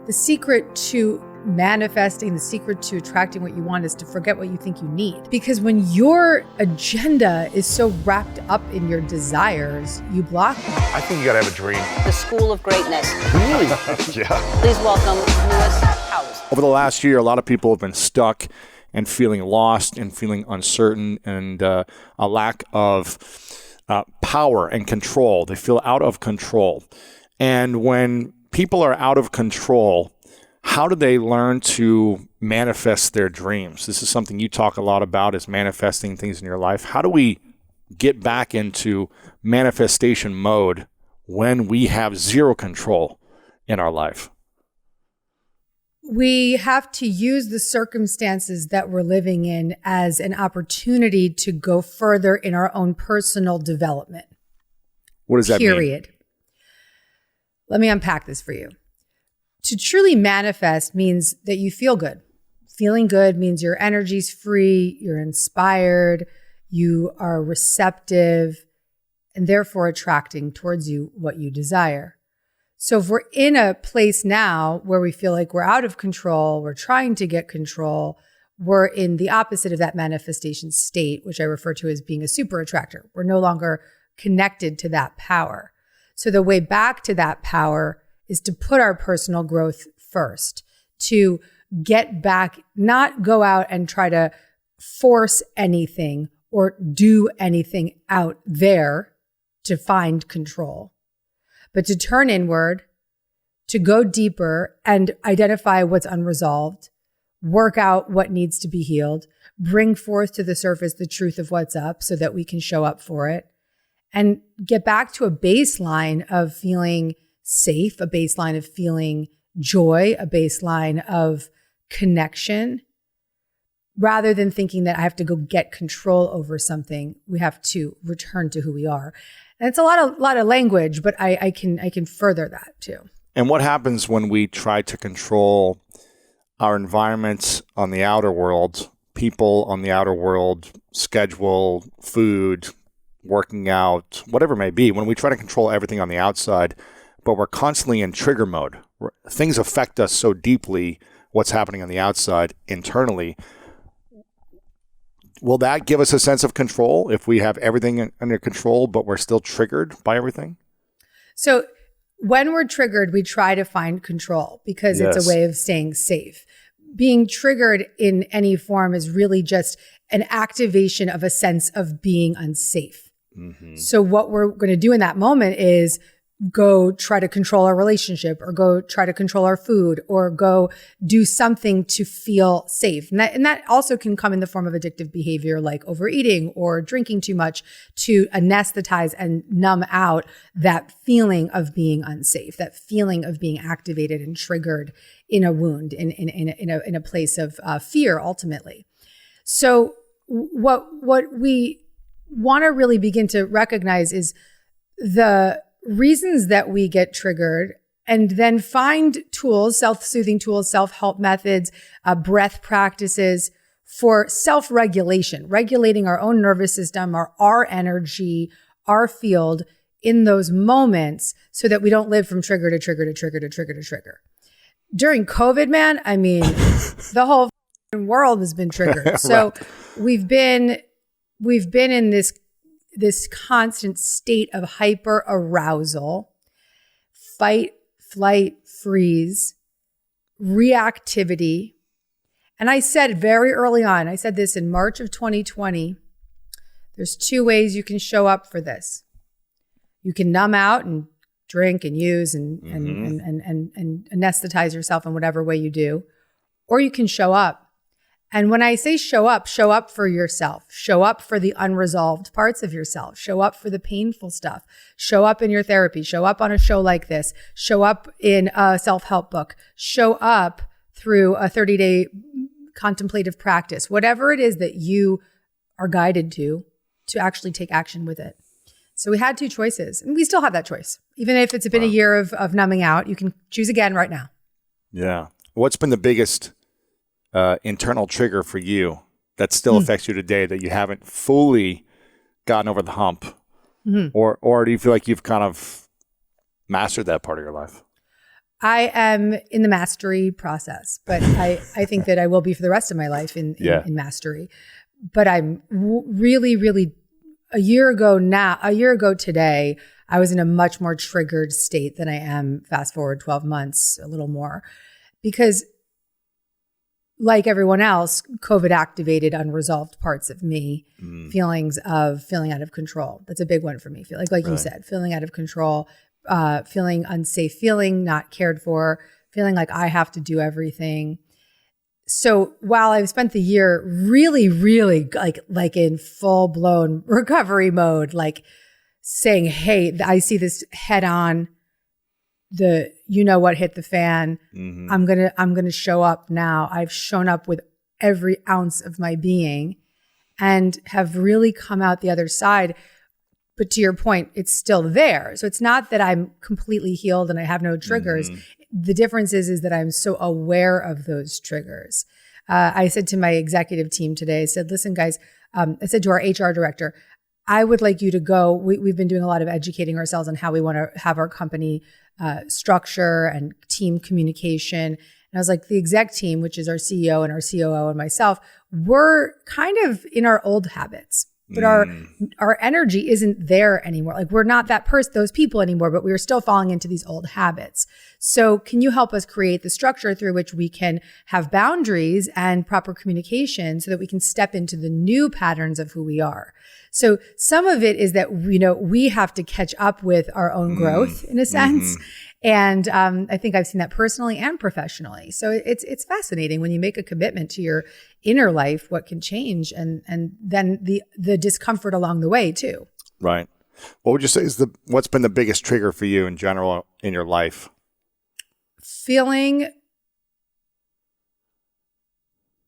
The secret to manifesting, the secret to attracting what you want is to forget what you think you need. Because when your agenda is so wrapped up in your desires, you block them. I think you gotta have a dream. The School of Greatness. Really? Yeah. Please welcome Lewis Howes. Over the last year, a lot of people have been stuck and feeling lost and feeling uncertain and a lack of power and control. They feel out of control. And when people are out of control, how do they learn to manifest their dreams? This is something you talk a lot about, is manifesting things in your life. How do we get back into manifestation mode when we have zero control in our life? We have to use the circumstances that we're living in as an opportunity to go further in our own personal development. What does that mean? Period. Let me unpack this for you. To truly manifest means that you feel good. Feeling good means your energy's free, you're inspired, you are receptive, and therefore attracting towards you what you desire. So if we're in a place now where we feel like we're out of control, we're trying to get control, we're in the opposite of that manifestation state, which I refer to as being a super attractor. We're no longer connected to that power. So the way back to that power is to put our personal growth first, to get back, not go out and try to force anything or do anything out there to find control, but to turn inward, to go deeper and identify what's unresolved, work out what needs to be healed, bring forth to the surface the truth of what's up so that we can show up for it, and get back to a baseline of feeling safe, a baseline of feeling joy, a baseline of connection. Rather than thinking that I have to go get control over something, we have to return to who we are. And it's a lot of language, but I can further that too. And what happens when we try to control our environments on the outer world, people on the outer world, schedule, food, working out, whatever it may be, when we try to control everything on the outside, but we're constantly in trigger mode. Things affect us so deeply, what's happening on the outside internally. Will that give us a sense of control if we have everything under control, but we're still triggered by everything? So when we're triggered, we try to find control because it's a way of staying safe. Being triggered in any form is really just an activation of a sense of being unsafe. Mm-hmm. So what we're going to do in that moment is go try to control our relationship or go try to control our food or go do something to feel safe. And that also can come in the form of addictive behavior like overeating or drinking too much to anesthetize and numb out that feeling of being unsafe, that feeling of being activated and triggered in a wound, in a place of fear ultimately. So what we want to really begin to recognize is the reasons that we get triggered, and then find tools, self-soothing tools, self-help methods, breath practices for self-regulation, regulating our own nervous system, our energy, our field in those moments so that we don't live from trigger to trigger to trigger to trigger to trigger. During COVID, man, I mean, the whole world has been triggered. So Right. we've been in this constant state of hyper arousal, fight, flight, freeze, reactivity. And I said very early on, I said this in March of 2020, there's two ways you can show up for this. You can numb out and drink and use and anesthetize yourself in whatever way you do, or you can show up. And when I say show up for yourself, show up for the unresolved parts of yourself, show up for the painful stuff, show up in your therapy, show up on a show like this, show up in a self-help book, show up through a 30-day contemplative practice, whatever it is that you are guided to actually take action with it. So we had two choices, and we still have that choice. Even if it's been a year of numbing out, you can choose again right now. Yeah. What's been the biggest internal trigger for you that still affects you today that you haven't fully gotten over the hump? Mm-hmm. Or do you feel like you've kind of mastered that part of your life? I am in the mastery process, but I think that I will be for the rest of my life in mastery. But I'm really, really, a year ago today, I was in a much more triggered state than I am fast forward 12 months, a little more, because like everyone else, COVID activated unresolved parts of me, feelings of feeling out of control. That's a big one for me. Like you said, feeling out of control, feeling unsafe, feeling not cared for, feeling like I have to do everything. So while I've spent the year really, really like in full blown recovery mode, like saying, hey, I see this head on, what hit the fan. I'm going to show up now. I've shown up with every ounce of my being and have really come out the other side. But to your point, it's still there. So it's not that I'm completely healed and I have no triggers. The difference is that I'm so aware of those triggers. I said to my executive team today, I said, listen, guys, I said to our HR director, I would like you to go. We've been doing a lot of educating ourselves on how we want to have our company structure and team communication. And I was like, the exec team, which is our CEO and our COO and myself, we're kind of in our old habits. But our energy isn't there anymore. Like we're not those people anymore, but we are still falling into these old habits. So can you help us create the structure through which we can have boundaries and proper communication so that we can step into the new patterns of who we are? So some of it is that, we have to catch up with our own growth in a sense. And I think I've seen that personally and professionally. So it's fascinating when you make a commitment to your inner life, what can change, and then the discomfort along the way too. Right. What would you say is what's been the biggest trigger for you in general in your life? Feeling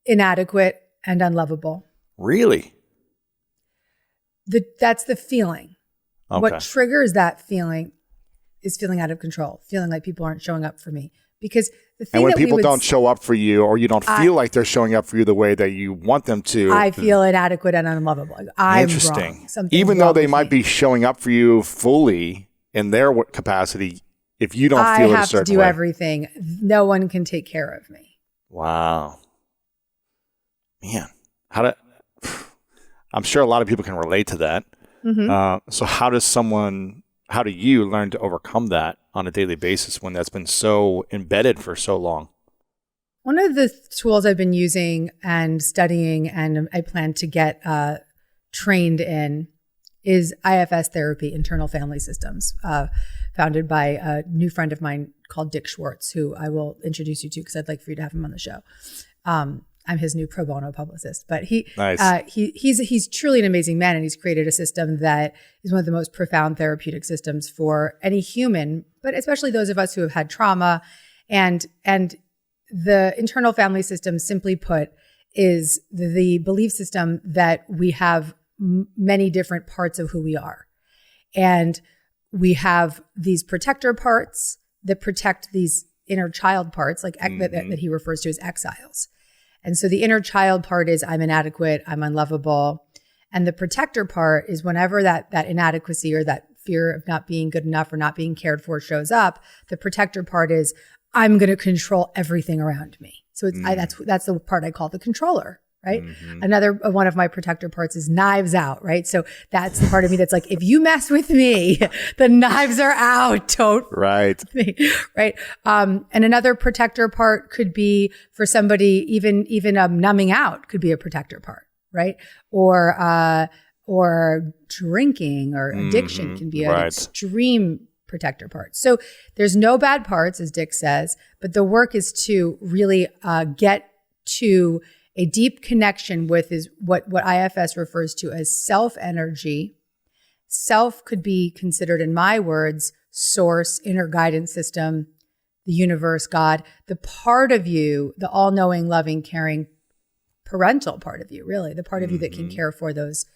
inadequate and unlovable. Really? That's the feeling. Okay. What triggers that feeling is feeling out of control, feeling like people aren't showing up for me. Because the thing and when that people don't show up for you, or you don't feel like they're showing up for you the way that you want them to, I feel inadequate and unlovable. I'm interesting. Wrong. Even though they might be showing up for you fully in their capacity, if you don't feel it a certain way. I have to do everything. No one can take care of me. Wow. Man, I'm sure a lot of people can relate to that. So how do you learn to overcome that on a daily basis when that's been so embedded for so long? One of the tools I've been using and studying and I plan to get trained in is IFS therapy, internal family systems, founded by a new friend of mine called Dick Schwartz, who I will introduce you to because I'd like for you to have him on the show. I'm his new pro bono publicist, but he's truly an amazing man, and he's created a system that is one of the most profound therapeutic systems for any human, but especially those of us who have had trauma. And the internal family system, simply put, is the belief system that we have many different parts of who we are. And we have these protector parts that protect these inner child parts, like that he refers to as exiles. And so the inner child part is I'm inadequate, I'm unlovable. And the protector part is whenever that inadequacy or that fear of not being good enough or not being cared for shows up, the protector part is I'm going to control everything around me. So that's the part I call the controller, right? Another one of my protector parts is knives out, right? So that's the part of me that's like, if you mess with me, the knives are out. Don't right. Right. And another protector part could be for somebody, even numbing out could be a protector part, right? Or drinking or addiction can be an extreme protector part. So there's no bad parts, as Dick says, but the work is to really get to a deep connection with is what IFS refers to as self energy. Self could be considered, in my words, source, inner guidance system, the universe, God, the part of you, the all-knowing, loving, caring, parental part of you, really, the part of you that can care for those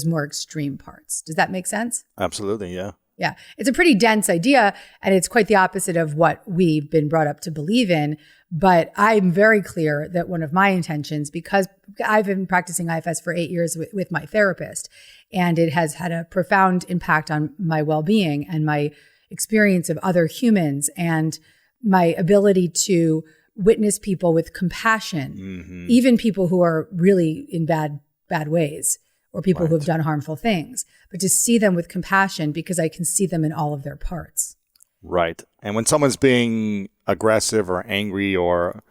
more extreme parts. Does that make sense? Absolutely, yeah. Yeah. It's a pretty dense idea, and it's quite the opposite of what we've been brought up to believe in. But I'm very clear that one of my intentions, because I've been practicing IFS for 8 years with my therapist, and it has had a profound impact on my well-being and my experience of other humans and my ability to witness people with compassion, even people who are really in bad ways, or people who have done harmful things, but to see them with compassion because I can see them in all of their parts. Right. And when someone's being aggressive or angry or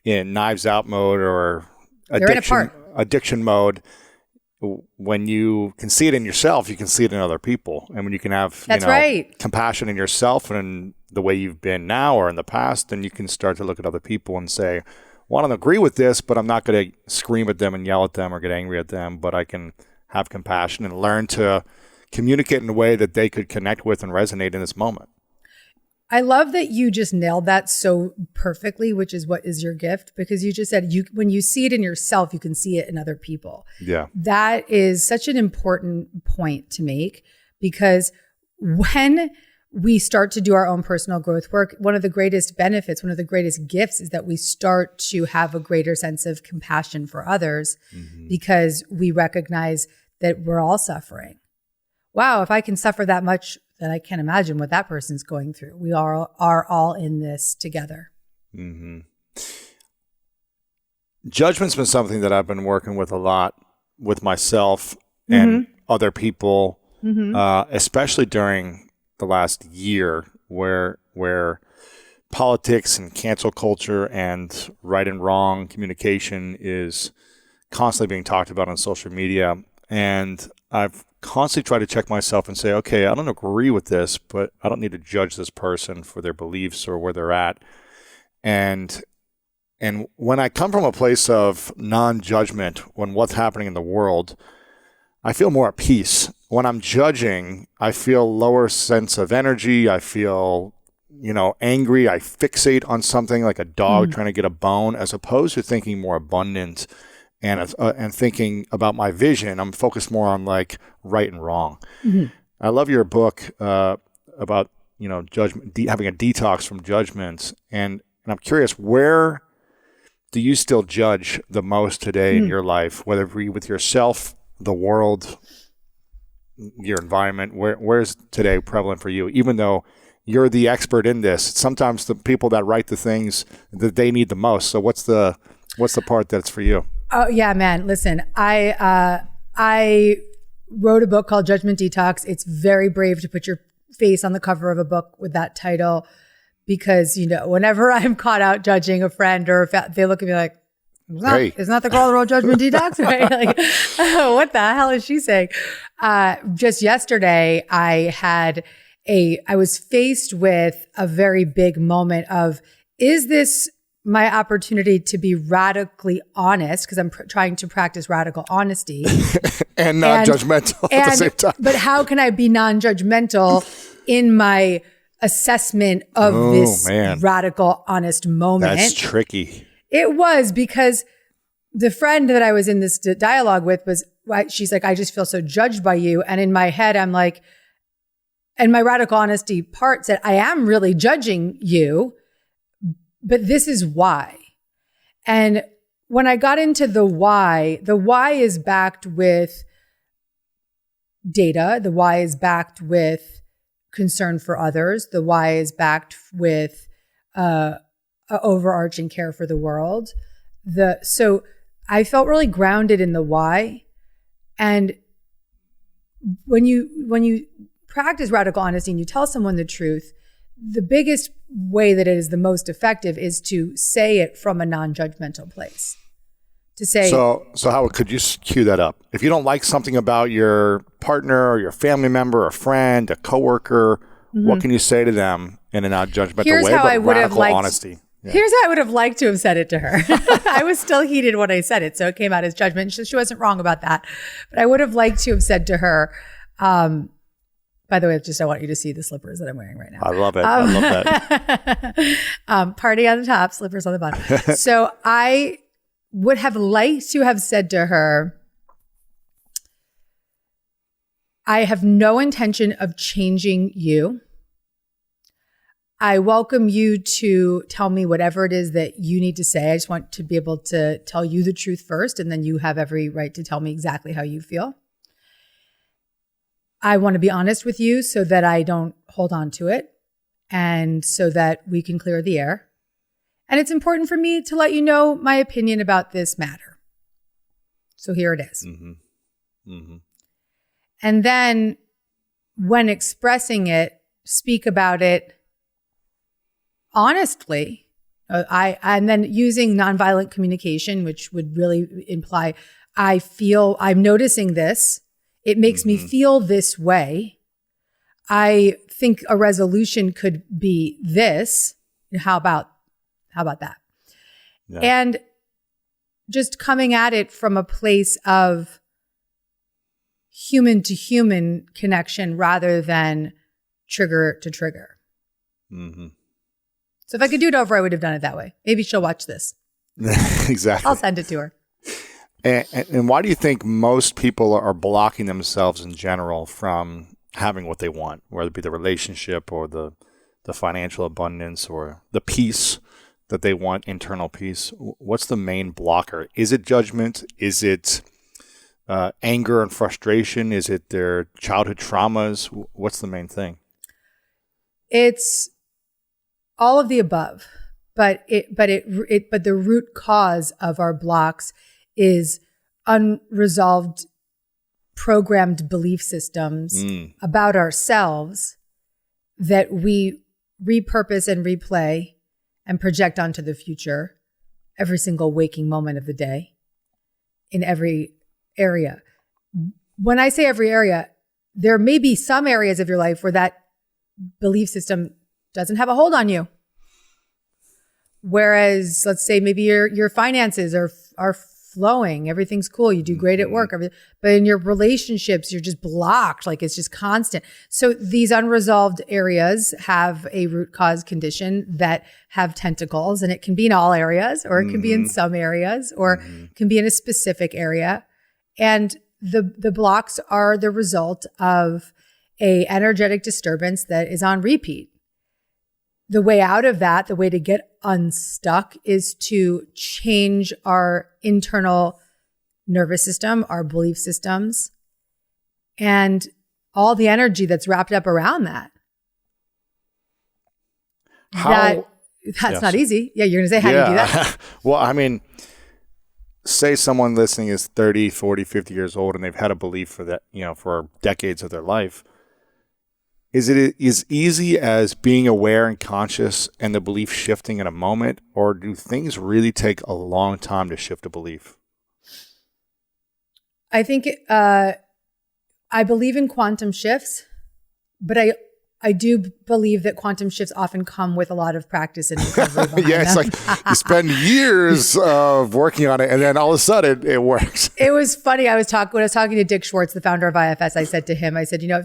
in knives out mode or addiction mode, when you can see it in yourself, you can see it in other people. And when you can have compassion in yourself and the way you've been now or in the past, then you can start to look at other people and say, well, I don't agree with this, but I'm not going to scream at them and yell at them or get angry at them, but I can have compassion and learn to communicate in a way that they could connect with and resonate in this moment. I love that you just nailed that so perfectly, which is what is your gift, because you just said when you see it in yourself, you can see it in other people. Yeah. That is such an important point to make, because when we start to do our own personal growth work, one of the greatest benefits, one of the greatest gifts is that we start to have a greater sense of compassion for others because we recognize that we're all suffering. Wow, if I can suffer that much, then I can't imagine what that person's going through. We are all in this together. Judgment's been something that I've been working with a lot with myself and other people, especially during the last year where politics and cancel culture and right and wrong communication is constantly being talked about on social media. And I've constantly tried to check myself and say, okay, I don't agree with this, but I don't need to judge this person for their beliefs or where they're at. And when I come from a place of non-judgment when what's happening in the world, I feel more at peace. When I'm judging, I feel lower sense of energy. I feel, angry. I fixate on something like a dog trying to get a bone, as opposed to thinking more abundant and thinking about my vision. I'm focused more on like right and wrong. I love your book about judgment, having a detox from judgment, and I'm curious, where do you still judge the most today in your life, whether it be with yourself, the world, your environment? Where's today prevalent for you, even though you're the expert in this? Sometimes the people that write the things that they need the most. So what's the part that's for you? Oh yeah, man. Listen, I wrote a book called Judgment Detox. It's very brave to put your face on the cover of a book with that title, because, whenever I'm caught out judging a friend or they look at me like, isn't that the girl that wrote Judgment Detox? Right? Like, oh, what the hell is she saying? Just yesterday, I was faced with a very big moment of, is this my opportunity to be radically honest, because I'm trying to practice radical honesty and non-judgmental at the same time. But how can I be non-judgmental in my assessment of this radical honest moment? That's tricky. It was, because the friend that I was in this dialogue with she's like, I just feel so judged by you. And in my head, I'm like, and my radical honesty part said, I am really judging you, but this is why. And when I got into the why is backed with data. The why is backed with concern for others. The why is backed with overarching care for the world. So I felt really grounded in the why. And when you practice radical honesty and you tell someone the truth, the biggest way that it is the most effective is to say it from a non-judgmental place. To say, so how could you cue that up? If you don't like something about your partner or your family member, a friend, a coworker, what can you say to them in a non-judgmental way, but radical honesty? Yeah. Here's how I would have liked to have said it to her. I was still heated when I said it, so it came out as judgment. She wasn't wrong about that. But I would have liked to have said to her, by the way, I want you to see the slippers that I'm wearing right now. I love it. I love that. Party on the top, slippers on the bottom. So I would have liked to have said to her, I have no intention of changing you. I welcome you to tell me whatever it is that you need to say. I just want to be able to tell you the truth first, and then you have every right to tell me exactly how you feel. I want to be honest with you so that I don't hold on to it. and so that we can clear the air. And it's important for me to let you know my opinion about this matter. So here it is. And then when expressing it, speak about it honestly. And then using nonviolent communication, which would really imply I'm noticing this. It makes me feel this way. I think a resolution could be this. How about that? Yeah. And just coming at it from a place of human to human connection rather than trigger to trigger. So if I could do it over, I would have done it that way. Maybe she'll watch this. Exactly. I'll send it to her. And why do you think most people are blocking themselves in general from having what they want, whether it be the relationship or the financial abundance or the peace that they want, internal peace? What's the main blocker? Is it judgment? Is it anger and frustration? Is it their childhood traumas? What's the main thing? It's all of the above, but the root cause of our blocks is unresolved programmed belief systems about ourselves that we repurpose and replay and project onto the future every single waking moment of the day in every area. When I say every area, there may be some areas of your life where that belief system doesn't have a hold on you. Whereas, let's say maybe your finances are flowing, everything's cool, you do great at work, but in your relationships, you're just blocked, like it's just constant. So these unresolved areas have a root cause condition that have tentacles, and it can be in all areas, or it can be in some areas, or it can be in a specific area. And the blocks are the result of a energetic disturbance that is on repeat. The way out of that, the way to get unstuck, is to change our internal nervous system, our belief systems, and all the energy that's wrapped up around that. That's not easy. Yeah, you're going to say, how do you do that? Well, I mean, say someone listening is 30, 40, 50 years old and they've had a belief for that, for decades of their life. Is it as easy as being aware and conscious and the belief shifting in a moment, or do things really take a long time to shift a belief? I think I believe in quantum shifts, but I do believe that quantum shifts often come with a lot of practice and recovery. Yeah, it's like you spend years of working on it, and then all of a sudden it works. It was funny. When I was talking to Dick Schwartz, the founder of IFS, I said to him,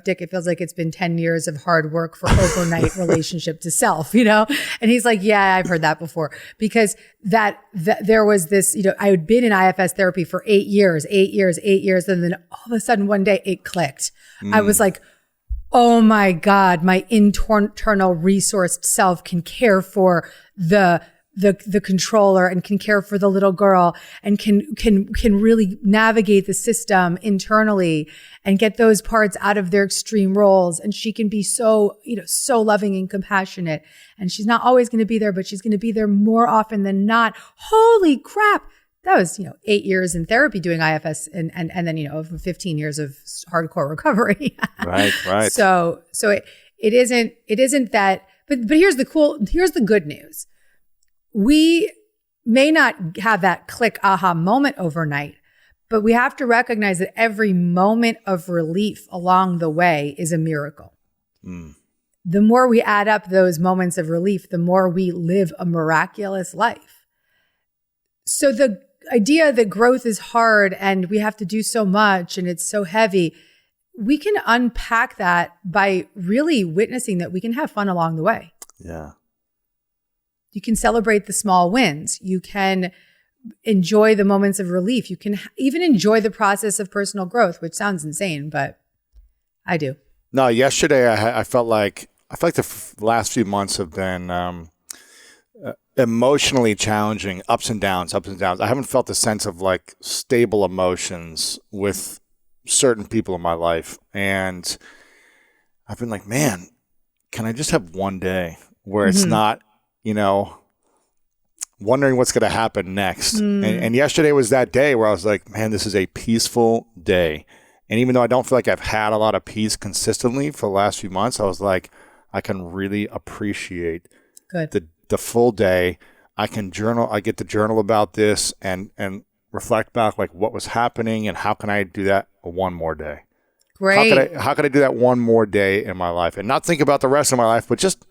Dick, it feels like it's been 10 years of hard work for overnight relationship to self, And he's like, yeah, I've heard that before. Because that there was this, I had been in IFS therapy for 8 years. And then all of a sudden one day it clicked. I was like, oh my God, my internal resourced self can care for the controller and can care for the little girl and can really navigate the system internally and get those parts out of their extreme roles. And she can be so loving and compassionate. And she's not always going to be there, but she's going to be there more often than not. Holy crap. That was, 8 years in therapy doing IFS and then, 15 years of hardcore recovery. Right. So it isn't that, but here's the good news. We may not have that click aha moment overnight, but we have to recognize that every moment of relief along the way is a miracle. The more we add up those moments of relief, the more we live a miraculous life. So the idea that growth is hard and we have to do so much and it's so heavy, we can unpack that by really witnessing that we can have fun along the way. Yeah. You can celebrate the small wins. You can enjoy the moments of relief. You can even enjoy the process of personal growth, which sounds insane, but I do. No, yesterday I felt like the last few months have been emotionally challenging, ups and downs. I haven't felt the sense of like stable emotions with certain people in my life. And I've been like, man, can I just have one day where it's not, wondering what's going to happen next. And yesterday was that day where I was like, man, this is a peaceful day. And even though I don't feel like I've had a lot of peace consistently for the last few months, I was like, I can really appreciate the full day. I can journal. I get to journal about this and reflect back like what was happening and how can I do that one more day? Great. How could I do that one more day in my life and not think about the rest of my life, but just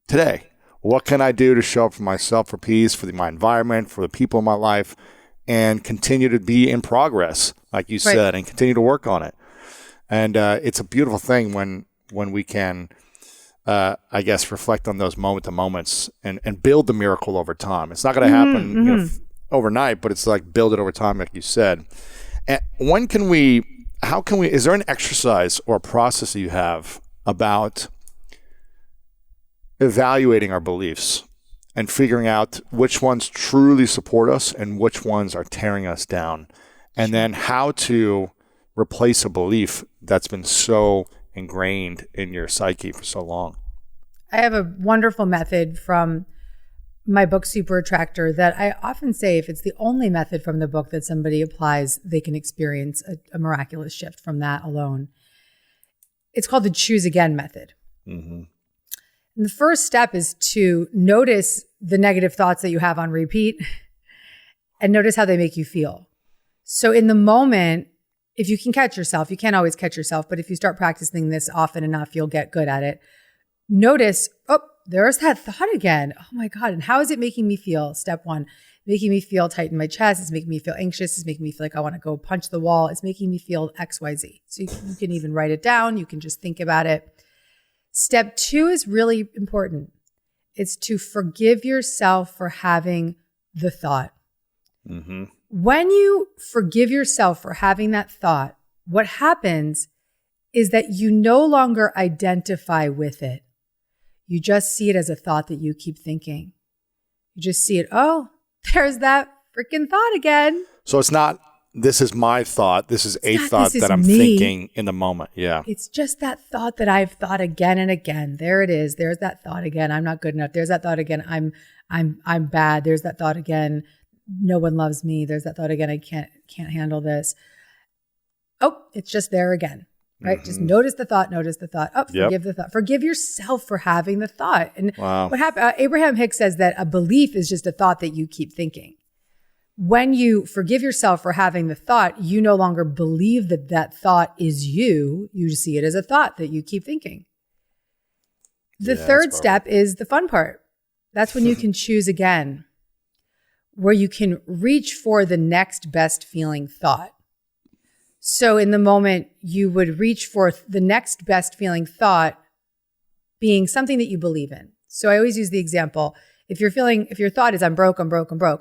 today? What can I do to show up for myself, for peace, for my environment, for the people in my life, and continue to be in progress, like you said, and continue to work on it. And it's a beautiful thing when we can, I guess, reflect on those moment-to-moments and build the miracle over time. It's not going to happen overnight, but it's like build it over time, like you said. And is there an exercise or a process that you have about evaluating our beliefs and figuring out which ones truly support us and which ones are tearing us down, and then how to replace a belief that's been so ingrained in your psyche for so long? I have a wonderful method from my book, Attractor, that I often say if it's the only method from the book that somebody applies, they can experience a miraculous shift from that alone. It's called the choose again method. Mm-hmm. And the first step is to notice the negative thoughts that you have on repeat and notice how they make you feel. So in the moment, if you can catch yourself, you can't always catch yourself, but if you start practicing this often enough, you'll get good at it. Notice, there's that thought again. Oh my God. And how is it making me feel? Step one, making me feel tight in my chest. It's making me feel anxious. It's making me feel like I want to go punch the wall. It's making me feel XYZ. So you can even write it down. You can just think about it. Step two is really important. It's to forgive yourself for having the thought. Mm-hmm. When you forgive yourself for having that thought, what happens is that you no longer identify with it. You just see it as a thought that you keep thinking. You just see it, there's that freaking thought again. So it's not, this is my thought. This is a thought that I'm thinking in the moment. Yeah. It's just that thought that I've thought again and again. There it is. There's that thought again. I'm not good enough. There's that thought again. I'm bad. There's that thought again. No one loves me. There's that thought again. I can't handle this. It's just there again. Right? Mm-hmm. Just notice the thought. Forgive the thought. Forgive yourself for having the thought. And what happened? Abraham Hicks says that a belief is just a thought that you keep thinking. When you forgive yourself for having the thought, you no longer believe that thought is you. You see it as a thought that you keep thinking. The third step is the fun part. That's when you can choose again, where you can reach for the next best feeling thought. So in the moment, you would reach for the next best feeling thought being something that you believe in. So I always use the example, if your thought is I'm broke,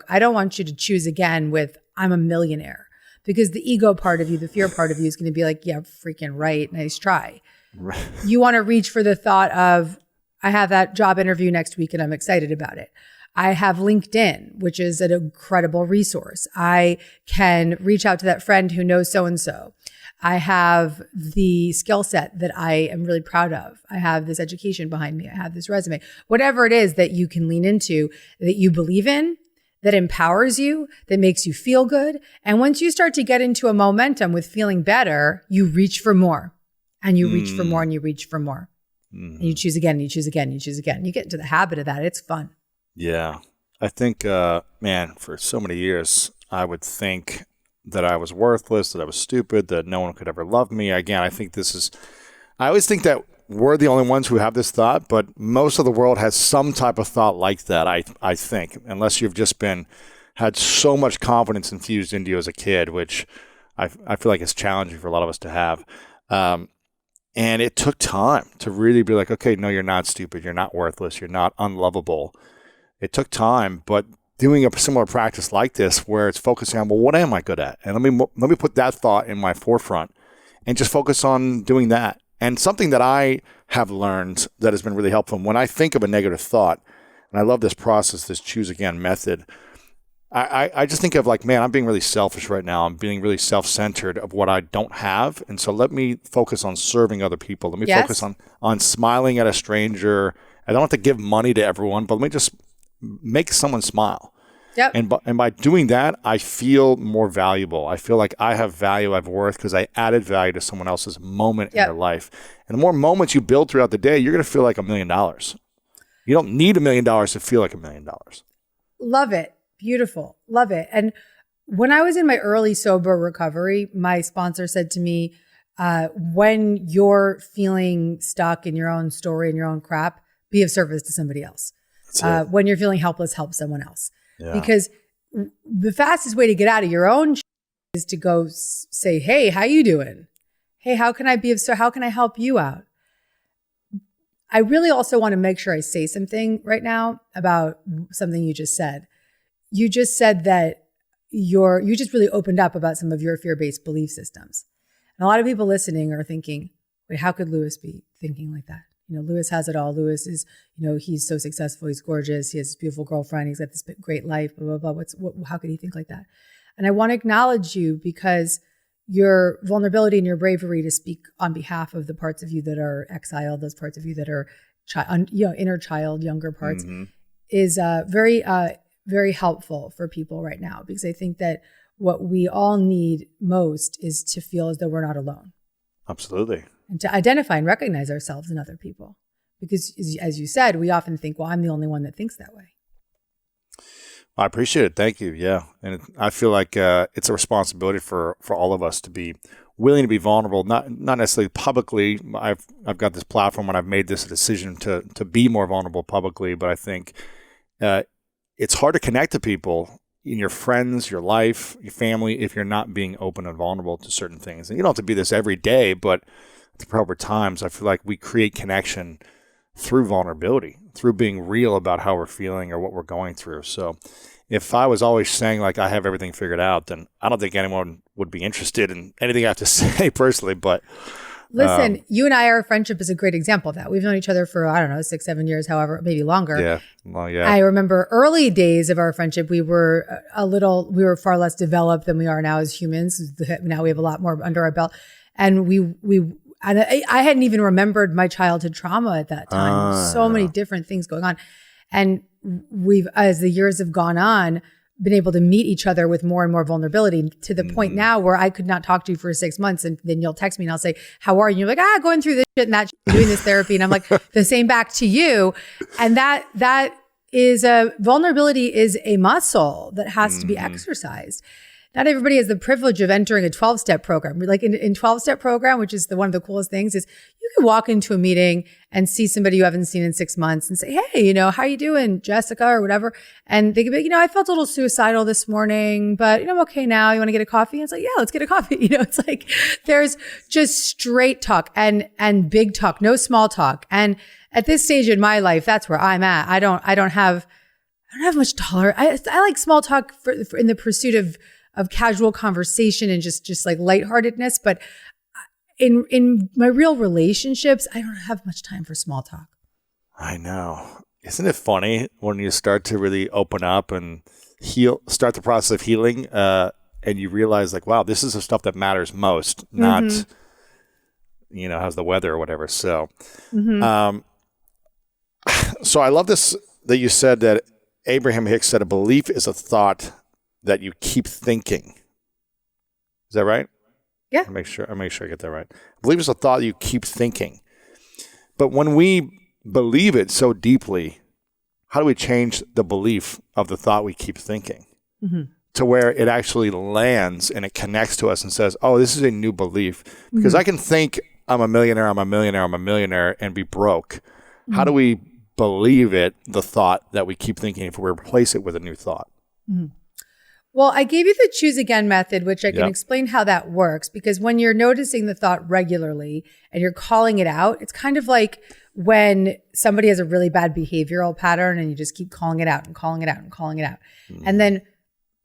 I don't want you to choose again with I'm a millionaire, because the ego part of you, the fear part of you is going to be like, yeah, freaking right. Nice try. Right. You want to reach for the thought of I have that job interview next week and I'm excited about it. I have LinkedIn, which is an incredible resource. I can reach out to that friend who knows so-and-so. I have the skill set that I am really proud of. I have this education behind me. I have this resume. Whatever it is that you can lean into, that you believe in, that empowers you, that makes you feel good. And once you start to get into a momentum with feeling better, you reach for more. And you reach for more and you reach for more. And you choose again, and you choose again, and you choose again. You get into the habit of that. It's fun. Yeah. I think, for so many years, I would think that I was worthless, that I was stupid, that no one could ever love me. Again, I always think that we're the only ones who have this thought, but most of the world has some type of thought like that, I think, unless you've just had so much confidence infused into you as a kid, which I feel like is challenging for a lot of us to have. And it took time to really be like, okay, no, you're not stupid. You're not worthless. You're not unlovable. It took time, but doing a similar practice like this where it's focusing on, well, what am I good at? And let me put that thought in my forefront and just focus on doing that. And something that I have learned that has been really helpful, when I think of a negative thought, and I love this process, this choose again method, I just think of like, man, I'm being really selfish right now. I'm being really self-centered of what I don't have. And so let me focus on serving other people. Let me focus on smiling at a stranger. I don't have to give money to everyone, but let me just make someone smile. Yep. And by doing that, I feel more valuable. I feel like I have value, I have worth because I added value to someone else's moment in their life. And the more moments you build throughout the day, you're going to feel like $1 million. You don't need $1 million to feel like $1 million. Love it. Beautiful. Love it. And when I was in my early sober recovery, my sponsor said to me, when you're feeling stuck in your own story and your own crap, be of service to somebody else. When you're feeling helpless, help someone else. Yeah. Because the fastest way to get out of your own is to go say, hey, how you doing? Hey, how can I how can I help you out? I really also want to make sure I say something right now about something you just said. You just said that you just really opened up about some of your fear-based belief systems. And a lot of people listening are thinking, wait, how could Lewis be thinking like that? Lewis has it all. Lewis is, he's so successful. He's gorgeous. He has this beautiful girlfriend. He's got this great life, blah, blah, blah. How could he think like that? And I want to acknowledge you because your vulnerability and your bravery to speak on behalf of the parts of you that are exiled, those parts of you that are, inner child, younger parts, is very, very helpful for people right now. Because I think that what we all need most is to feel as though we're not alone. Absolutely. And to identify and recognize ourselves in other people. Because as you said, we often think, well, I'm the only one that thinks that way. I appreciate it. Thank you. Yeah. And I feel like it's a responsibility for all of us to be willing to be vulnerable, not necessarily publicly. I've got this platform and I've made this decision to be more vulnerable publicly, but I think it's hard to connect to people in your friends, your life, your family, if you're not being open and vulnerable to certain things. And you don't have to be this every day, but at the proper times, I feel like we create connection through vulnerability, through being real about how we're feeling or what we're going through. So if I was always saying like I have everything figured out, then I don't think anyone would be interested in anything I have to say personally. But listen, you and our friendship is a great example of that. We've known each other for, 6-7 years, however, maybe longer. Yeah. Well, yeah. I remember early days of our friendship, we were far less developed than we are now as humans. Now we have a lot more under our belt. And I hadn't even remembered my childhood trauma at that time. So many different things going on. And we've, as the years have gone on, been able to meet each other with more and more vulnerability to the point now where I could not talk to you for 6 months. And then you'll text me and I'll say, how are you? And you're like, going through this shit and that shit, doing this therapy. And I'm like, the same back to you. And that is vulnerability is a muscle that has to be exercised. Not everybody has the privilege of entering a 12-step program. Like in 12-step program, which is one of the coolest things, is you can walk into a meeting and see somebody you haven't seen in 6 months and say, hey, how you doing, Jessica, or whatever. And they could be, I felt a little suicidal this morning, but I'm okay now. You want to get a coffee? And it's like, yeah, let's get a coffee. It's like there's just straight talk and big talk, no small talk. And at this stage in my life, that's where I'm at. I don't have much tolerance. I like small talk for in the pursuit of casual conversation and just like lightheartedness. But in my real relationships, I don't have much time for small talk. I know. Isn't it funny when you start to really open up and start the process of healing, and you realize like, wow, this is the stuff that matters most, not, how's the weather or whatever. So, so I love this that you said that Abraham Hicks said a belief is a thought that you keep thinking. Is that right? Yeah. I'll make sure I get that right. I believe it's a thought you keep thinking. But when we believe it so deeply, how do we change the belief of the thought we keep thinking to where it actually lands and it connects to us and says, oh, this is a new belief? Because I can think I'm a millionaire and be broke. How do we believe it, the thought that we keep thinking, if we replace it with a new thought? Well, I gave you the choose again method, which I can explain how that works, because when you're noticing the thought regularly and you're calling it out, it's kind of like when somebody has a really bad behavioral pattern and you just keep calling it out and calling it out and calling it out. And then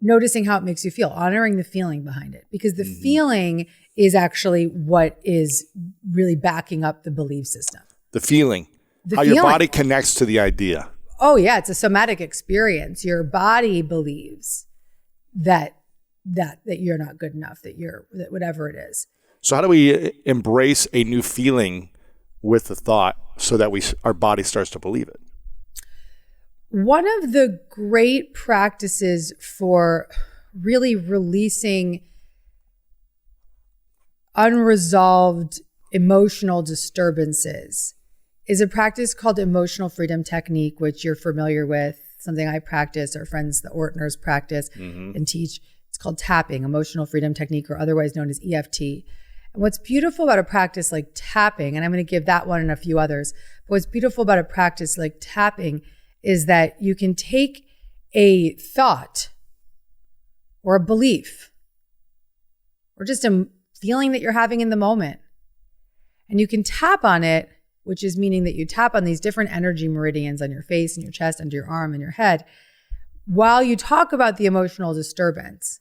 noticing how it makes you feel, honoring the feeling behind it, because the feeling is actually what is really backing up the belief system. The feeling, your body connects to the idea. Oh yeah, it's a somatic experience. Your body believes. that you're not good enough, that whatever it is. So how do we embrace a new feeling with the thought so that our body starts to believe it? One of the great practices for really releasing unresolved emotional disturbances is a practice called emotional freedom technique, which you're familiar with, something I practice, our friends, the Ortners practice and teach. It's called tapping, emotional freedom technique, or otherwise known as EFT. And what's beautiful about a practice like tapping, and I'm going to give that one and a few others, but what's beautiful about a practice like tapping is that you can take a thought or a belief or just a feeling that you're having in the moment, and you can tap on it, which is meaning that you tap on these different energy meridians on your face and your chest, under your arm and your head, while you talk about the emotional disturbance.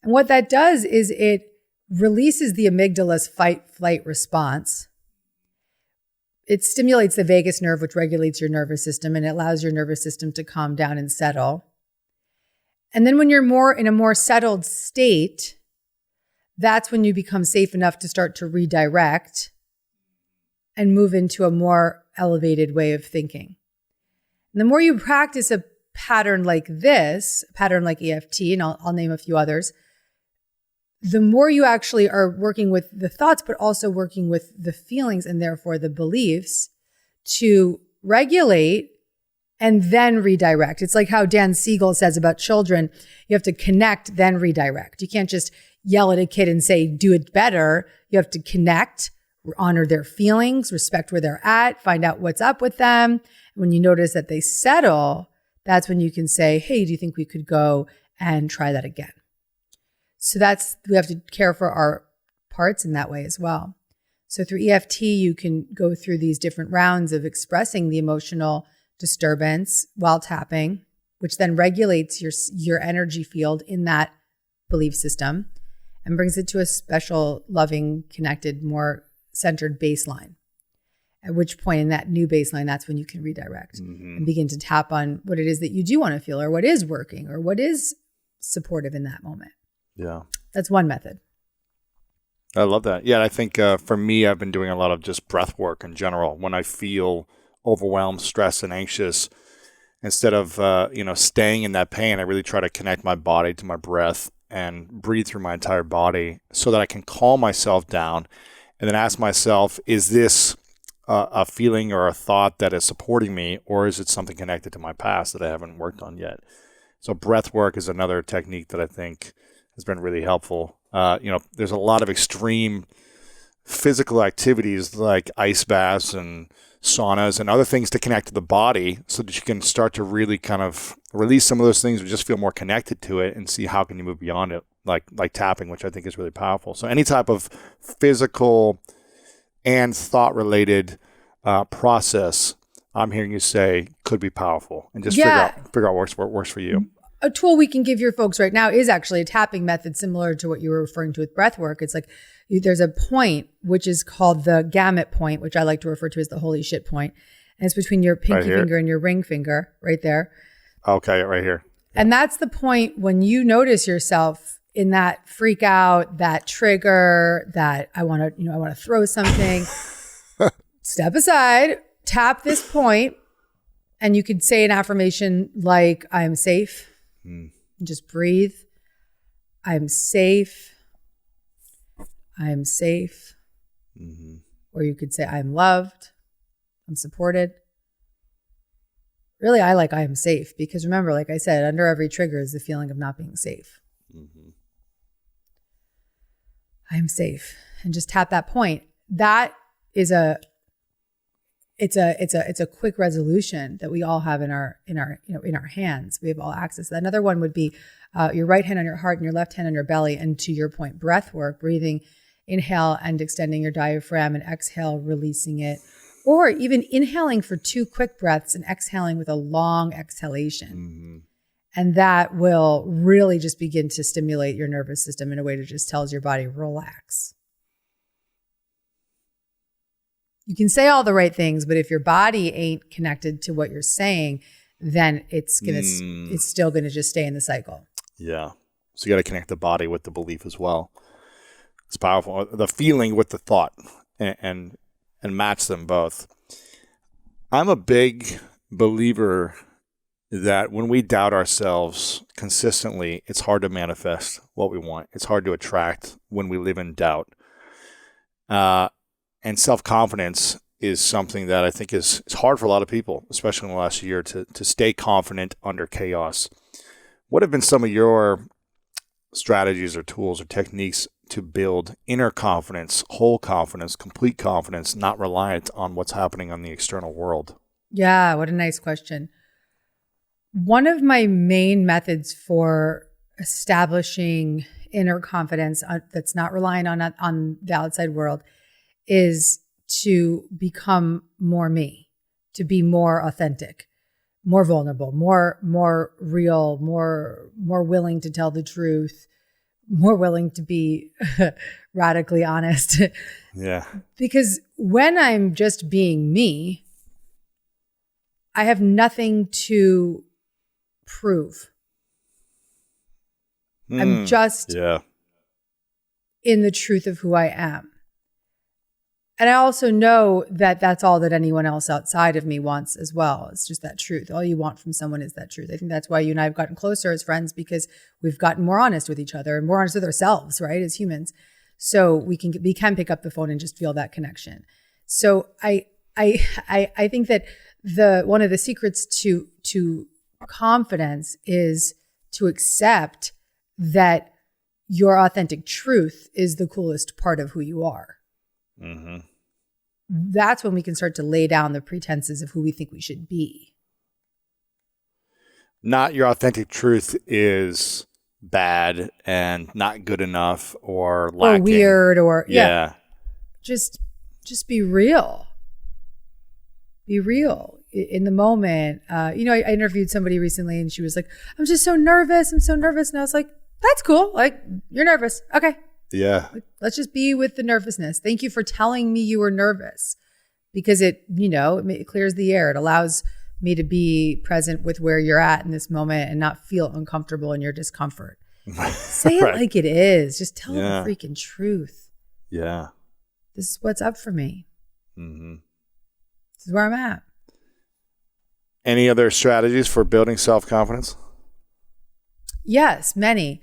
And what that does is it releases the amygdala's fight-flight response. It stimulates the vagus nerve, which regulates your nervous system, and it allows your nervous system to calm down and settle. And then when you're in a more settled state, that's when you become safe enough to start to redirect and move into a more elevated way of thinking. And the more you practice a pattern like this, a pattern like EFT, and I'll name a few others, the more you actually are working with the thoughts, but also working with the feelings and therefore the beliefs to regulate and then redirect. It's like how Dan Siegel says about children, you have to connect, then redirect. You can't just yell at a kid and say, do it better. You have to connect, honor their feelings, respect where they're at, find out what's up with them. And when you notice that they settle, that's when you can say, hey, do you think we could go and try that again? So we have to care for our parts in that way as well. So through EFT, you can go through these different rounds of expressing the emotional disturbance while tapping, which then regulates your energy field in that belief system and brings it to a special, loving, connected, more centered baseline. At which point in that new baseline, that's when you can redirect and begin to tap on what it is that you do want to feel, or what is working, or what is supportive in that moment. Yeah. That's one method. I love that. Yeah, I think for me, I've been doing a lot of just breath work in general. When I feel overwhelmed, stressed, and anxious, instead of staying in that pain, I really try to connect my body to my breath and breathe through my entire body so that I can calm myself down and then ask myself, is this a feeling or a thought that is supporting me, or is it something connected to my past that I haven't worked on yet? So breath work is another technique that I think has been really helpful. There's a lot of extreme physical activities like ice baths and saunas and other things to connect to the body so that you can start to really kind of release some of those things or just feel more connected to it and see how can you move beyond it, like tapping, which I think is really powerful. So any type of physical and thought-related process, I'm hearing you say, could be powerful, and just figure out what works for you. A tool we can give your folks right now is actually a tapping method similar to what you were referring to with breath work. It's like there's a point which is called the gamut point, which I like to refer to as the holy shit point. And it's between your pinky finger and your ring finger right there. Okay, right here. And that's the point when you notice yourself in that freak out, that trigger, that I want to throw something. Step aside, tap this point, and you could say an affirmation like, I am safe. Just breathe. I'm safe. I'm safe. Or you could say, I'm loved. I'm supported. Really, I like I am safe because remember, like I said, under every trigger is the feeling of not being safe. I am safe. And just tap that point. That is it's a quick resolution that we all have in our hands. We have all access to that. Another one would be your right hand on your heart and your left hand on your belly. And to your point, breath work, breathing, inhale and extending your diaphragm, and exhale, releasing it. Or even inhaling for 2 quick breaths and exhaling with a long exhalation. And that will really just begin to stimulate your nervous system in a way that just tells your body, relax. You can say all the right things, but if your body ain't connected to what you're saying, then it's still gonna just stay in the cycle. Yeah. So you got to connect the body with the belief as well. It's powerful. The feeling with the thought and match them both. I'm a big believer that when we doubt ourselves consistently, it's hard to manifest what we want. It's hard to attract when we live in doubt. And self-confidence is something that I think is hard for a lot of people, especially in the last year, to stay confident under chaos. What have been some of your strategies or tools or techniques to build inner confidence, whole confidence, complete confidence, not reliant on what's happening on the external world? Yeah, what a nice question. One of my main methods for establishing inner confidence that's not relying on the outside world is to become more me, to be more authentic, more vulnerable, more real, more willing to tell the truth, more willing to be radically honest. Yeah. Because when I'm just being me, I have nothing to prove. I'm just in the truth of who I am. And I also know that that's all that anyone else outside of me wants as well. It's just that truth. All you want from someone is that truth. I think that's why you and I have gotten closer as friends, because we've gotten more honest with each other and more honest with ourselves, right, as humans. So we can pick up the phone and just feel that connection. So I think that one of the secrets to confidence is to accept that your authentic truth is the coolest part of who you are. Mm-hmm. That's when we can start to lay down the pretenses of who we think we should be. Not your authentic truth is bad and not good enough or lacking. Or weird or, yeah. Just be real. Be real in the moment. I interviewed somebody recently and she was like, I'm just so nervous. I'm so nervous. And I was like, that's cool. Like, you're nervous. Okay. Yeah. Let's just be with the nervousness. Thank you for telling me you were nervous, because it clears the air. It allows me to be present with where you're at in this moment and not feel uncomfortable in your discomfort. Say it like it is. Just tell the freaking truth. Yeah. This is what's up for me. Mm-hmm. This is where I'm at. Any other strategies for building self-confidence? Yes, many.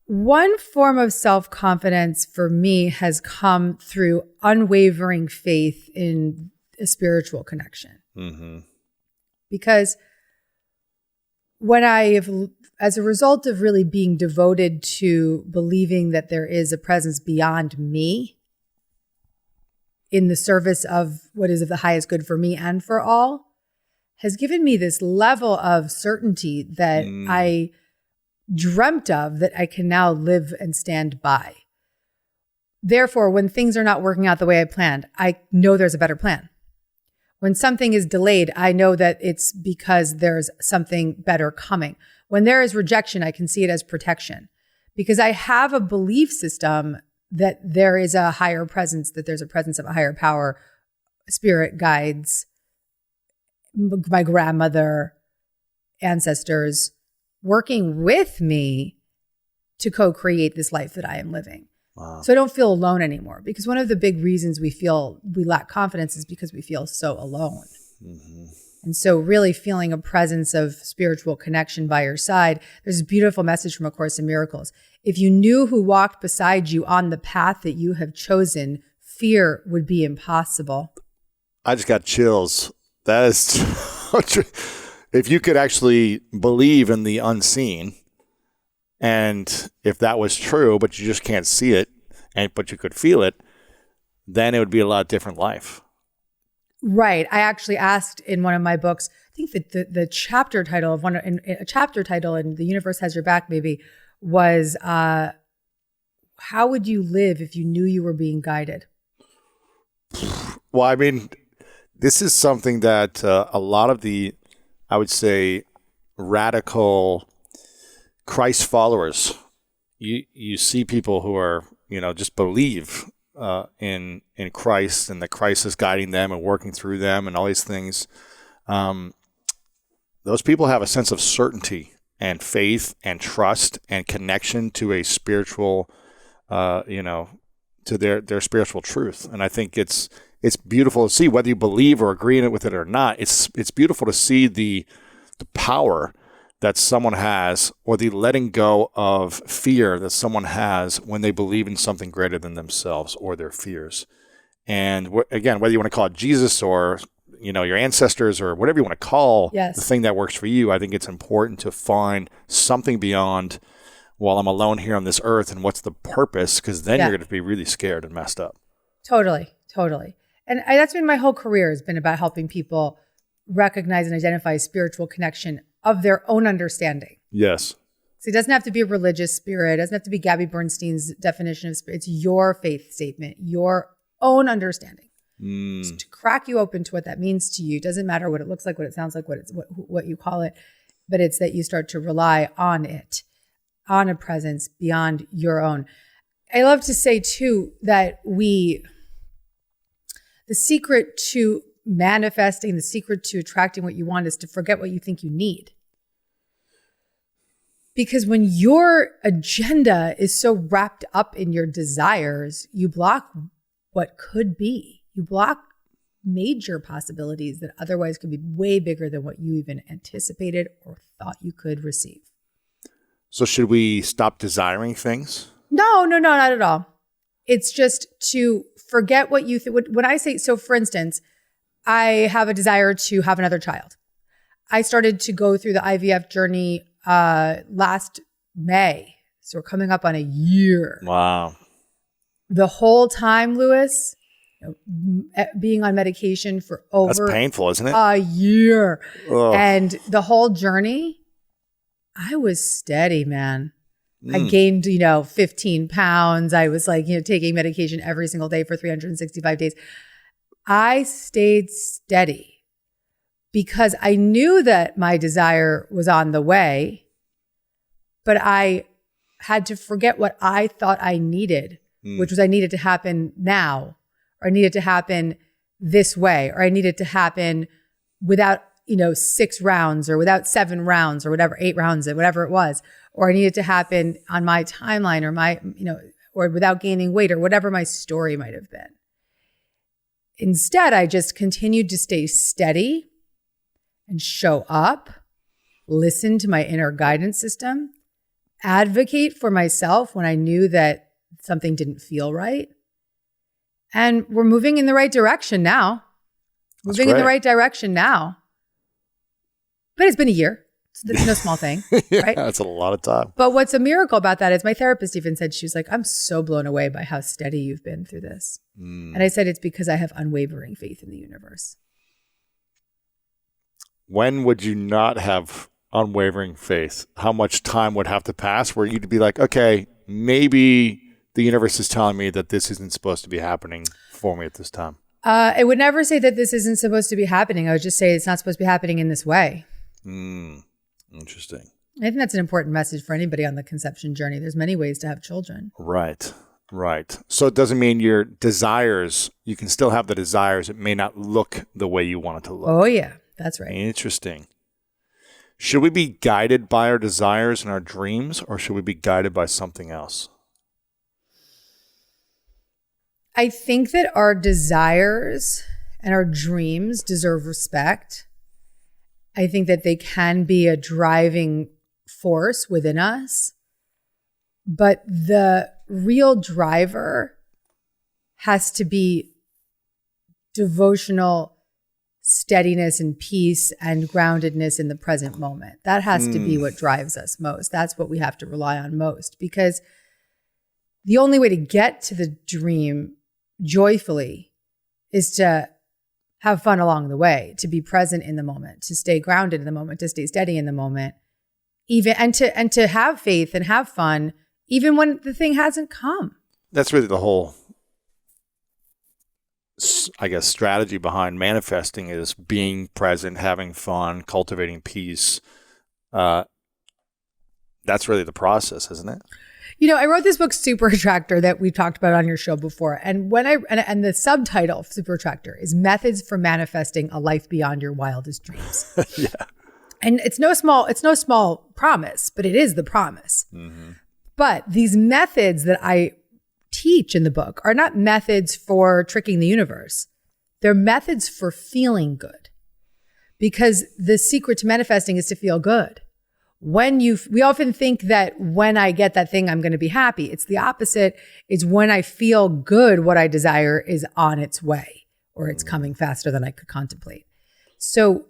One form of self-confidence for me has come through unwavering faith in a spiritual connection. Mm-hmm. Because when as a result of really being devoted to believing that there is a presence beyond me in the service of what is of the highest good for me and for all, has given me this level of certainty that I dreamt of, that I can now live and stand by. Therefore, when things are not working out the way I planned, I know there's a better plan. When something is delayed, I know that it's because there's something better coming. When there is rejection, I can see it as protection, because I have a belief system that there is a higher presence, that there's a presence of a higher power, spirit guides, my grandmother, ancestors, working with me to co-create this life that I am living. Wow. So I don't feel alone anymore, because one of the big reasons we feel we lack confidence is because we feel so alone. Mm-hmm. And so really feeling a presence of spiritual connection by your side. There's a beautiful message from A Course in Miracles. If you knew who walked beside you on the path that you have chosen, fear would be impossible. I just got chills. That is so true. If you could actually believe in the unseen, and if that was true, but you just can't see it, but you could feel it, then it would be a lot different life. Right. I actually asked in one of my books, I think that the chapter title of a chapter title in The Universe Has Your Back, maybe, was how would you live if you knew you were being guided? Well, I mean, this is something that a lot of the, I would say, radical Christ followers, you see people who are, just believe in Christ, and that Christ is guiding them and working through them and all these things. Those people have a sense of certainty and faith and trust and connection to a spiritual, to their spiritual truth. And I think it's beautiful to see, whether you believe or agree with it or not. It's beautiful to see the power that someone has, or the letting go of fear that someone has when they believe in something greater than themselves or their fears. And again, whether you want to call it Jesus or your ancestors or whatever you want to call the thing that works for you, I think it's important to find something beyond, well, I'm alone here on this earth, and what's the purpose? Because then you're going to be really scared and messed up. Totally. And that's been my whole career, has been about helping people recognize and identify spiritual connection of their own understanding. Yes. So it doesn't have to be a religious spirit. It doesn't have to be Gabby Bernstein's definition of spirit. It's your faith statement, your own understanding. Just to crack you open to what that means to you. It doesn't matter what it looks like, what it sounds like, what you call it, but it's that you start to rely on it, on a presence beyond your own. I love to say too that the secret to manifesting, the secret to attracting what you want is to forget what you think you need. Because when your agenda is so wrapped up in your desires, you block what could be. You block major possibilities that otherwise could be way bigger than what you even anticipated or thought you could receive. So should we stop desiring things? No, not at all. It's just to forget what you think. When I say, so for instance, I have a desire to have another child. I started to go through the IVF journey last May. So we're coming up on a year. Wow. The whole time, Lewis, being on medication for over That's painful, isn't it? a year. Ugh. And the whole journey, I was steady, man. I gained, 15 pounds. I was taking medication every single day for 365 days. I stayed steady because I knew that my desire was on the way, but I had to forget what I thought I needed, which was I needed to happen now, or I needed to happen this way, or I needed to happen without, 6 rounds or without 7 rounds or whatever, 8 rounds, whatever it was, or I needed to happen on my timeline or my, or without gaining weight or whatever my story might have been. Instead, I just continued to stay steady and show up, listen to my inner guidance system, advocate for myself when I knew that something didn't feel right. And we're moving in the right direction now. That's moving in the great. right direction now. But it's been a year. So that's no small thing, right? That's a lot of time. But what's a miracle about that is my therapist even said, she was like, I'm so blown away by how steady you've been through this. And I said, it's because I have unwavering faith in the universe. When would you not have unwavering faith? How much time would have to pass where you'd be like, okay, maybe the universe is telling me that this isn't supposed to be happening for me at this time? I would never say that this isn't supposed to be happening. I would just say it's not supposed to be happening in this way. Interesting. I think that's an important message for anybody on the conception journey. There's many ways to have children. Right. So it doesn't mean your desires, you can still have the desires. It may not look the way you want it to look. Oh, yeah. That's right. Interesting. Should we be guided by our desires and our dreams, or should we be guided by something else? I think that our desires and our dreams deserve respect. I think that they can be a driving force within us, but the real driver has to be devotional steadiness and peace and groundedness in the present moment. That has to be what drives us most. That's what we have to rely on most, because the only way to get to the dream joyfully is to have fun along the way, to be present in the moment, to stay grounded in the moment, to stay steady in the moment, and to have faith and have fun even when the thing hasn't come. That's really the whole, I guess, strategy behind manifesting is being present, having fun, cultivating peace. That's really the process, isn't it? I wrote this book, Super Attractor, that we've talked about on your show before. And and the subtitle of Super Attractor is Methods for Manifesting a Life Beyond Your Wildest Dreams. Yeah. And it's no small promise, but it is the promise. But these methods that I teach in the book are not methods for tricking the universe. They're methods for feeling good. Because the secret to manifesting is to feel good. We often think that when I get that thing, I'm going to be happy. It's the opposite. It's when I feel good, what I desire is on its way, or it's coming faster than I could contemplate. So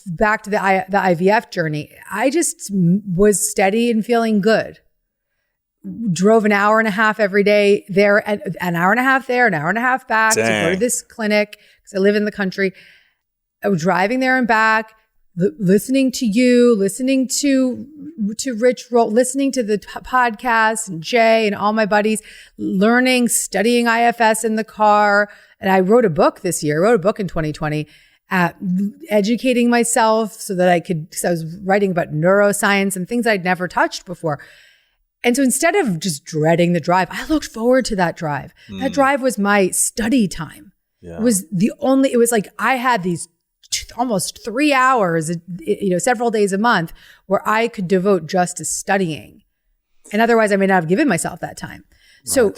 back to the IVF journey, I just was steady and feeling good. Drove an hour and a half every day there, and an hour and a half there, an hour and a half back to go to this clinic because I live in the country. I was driving there and back, listening to you, listening to Rich, listening to the podcast and Jay and all my buddies, learning, studying IFS in the car. And I wrote a book this year. I wrote a book in 2020, educating myself so that because I was writing about neuroscience and things I'd never touched before. And so instead of just dreading the drive, I looked forward to that drive. That drive was my study time. Yeah. It was like I had these almost 3 hours, several days a month where I could devote just to studying. And otherwise I may not have given myself that time. So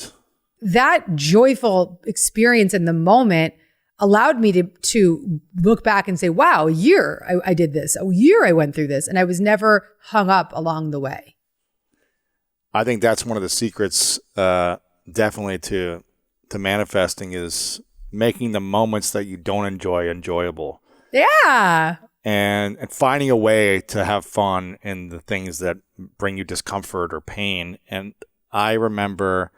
that joyful experience in the moment allowed me to look back and say, wow, a year I did this, a year I went through this, and I was never hung up along the way. I think that's one of the secrets, definitely to manifesting, is making the moments that you don't enjoy enjoyable. Yeah. And finding a way to have fun in the things that bring you discomfort or pain. And I remember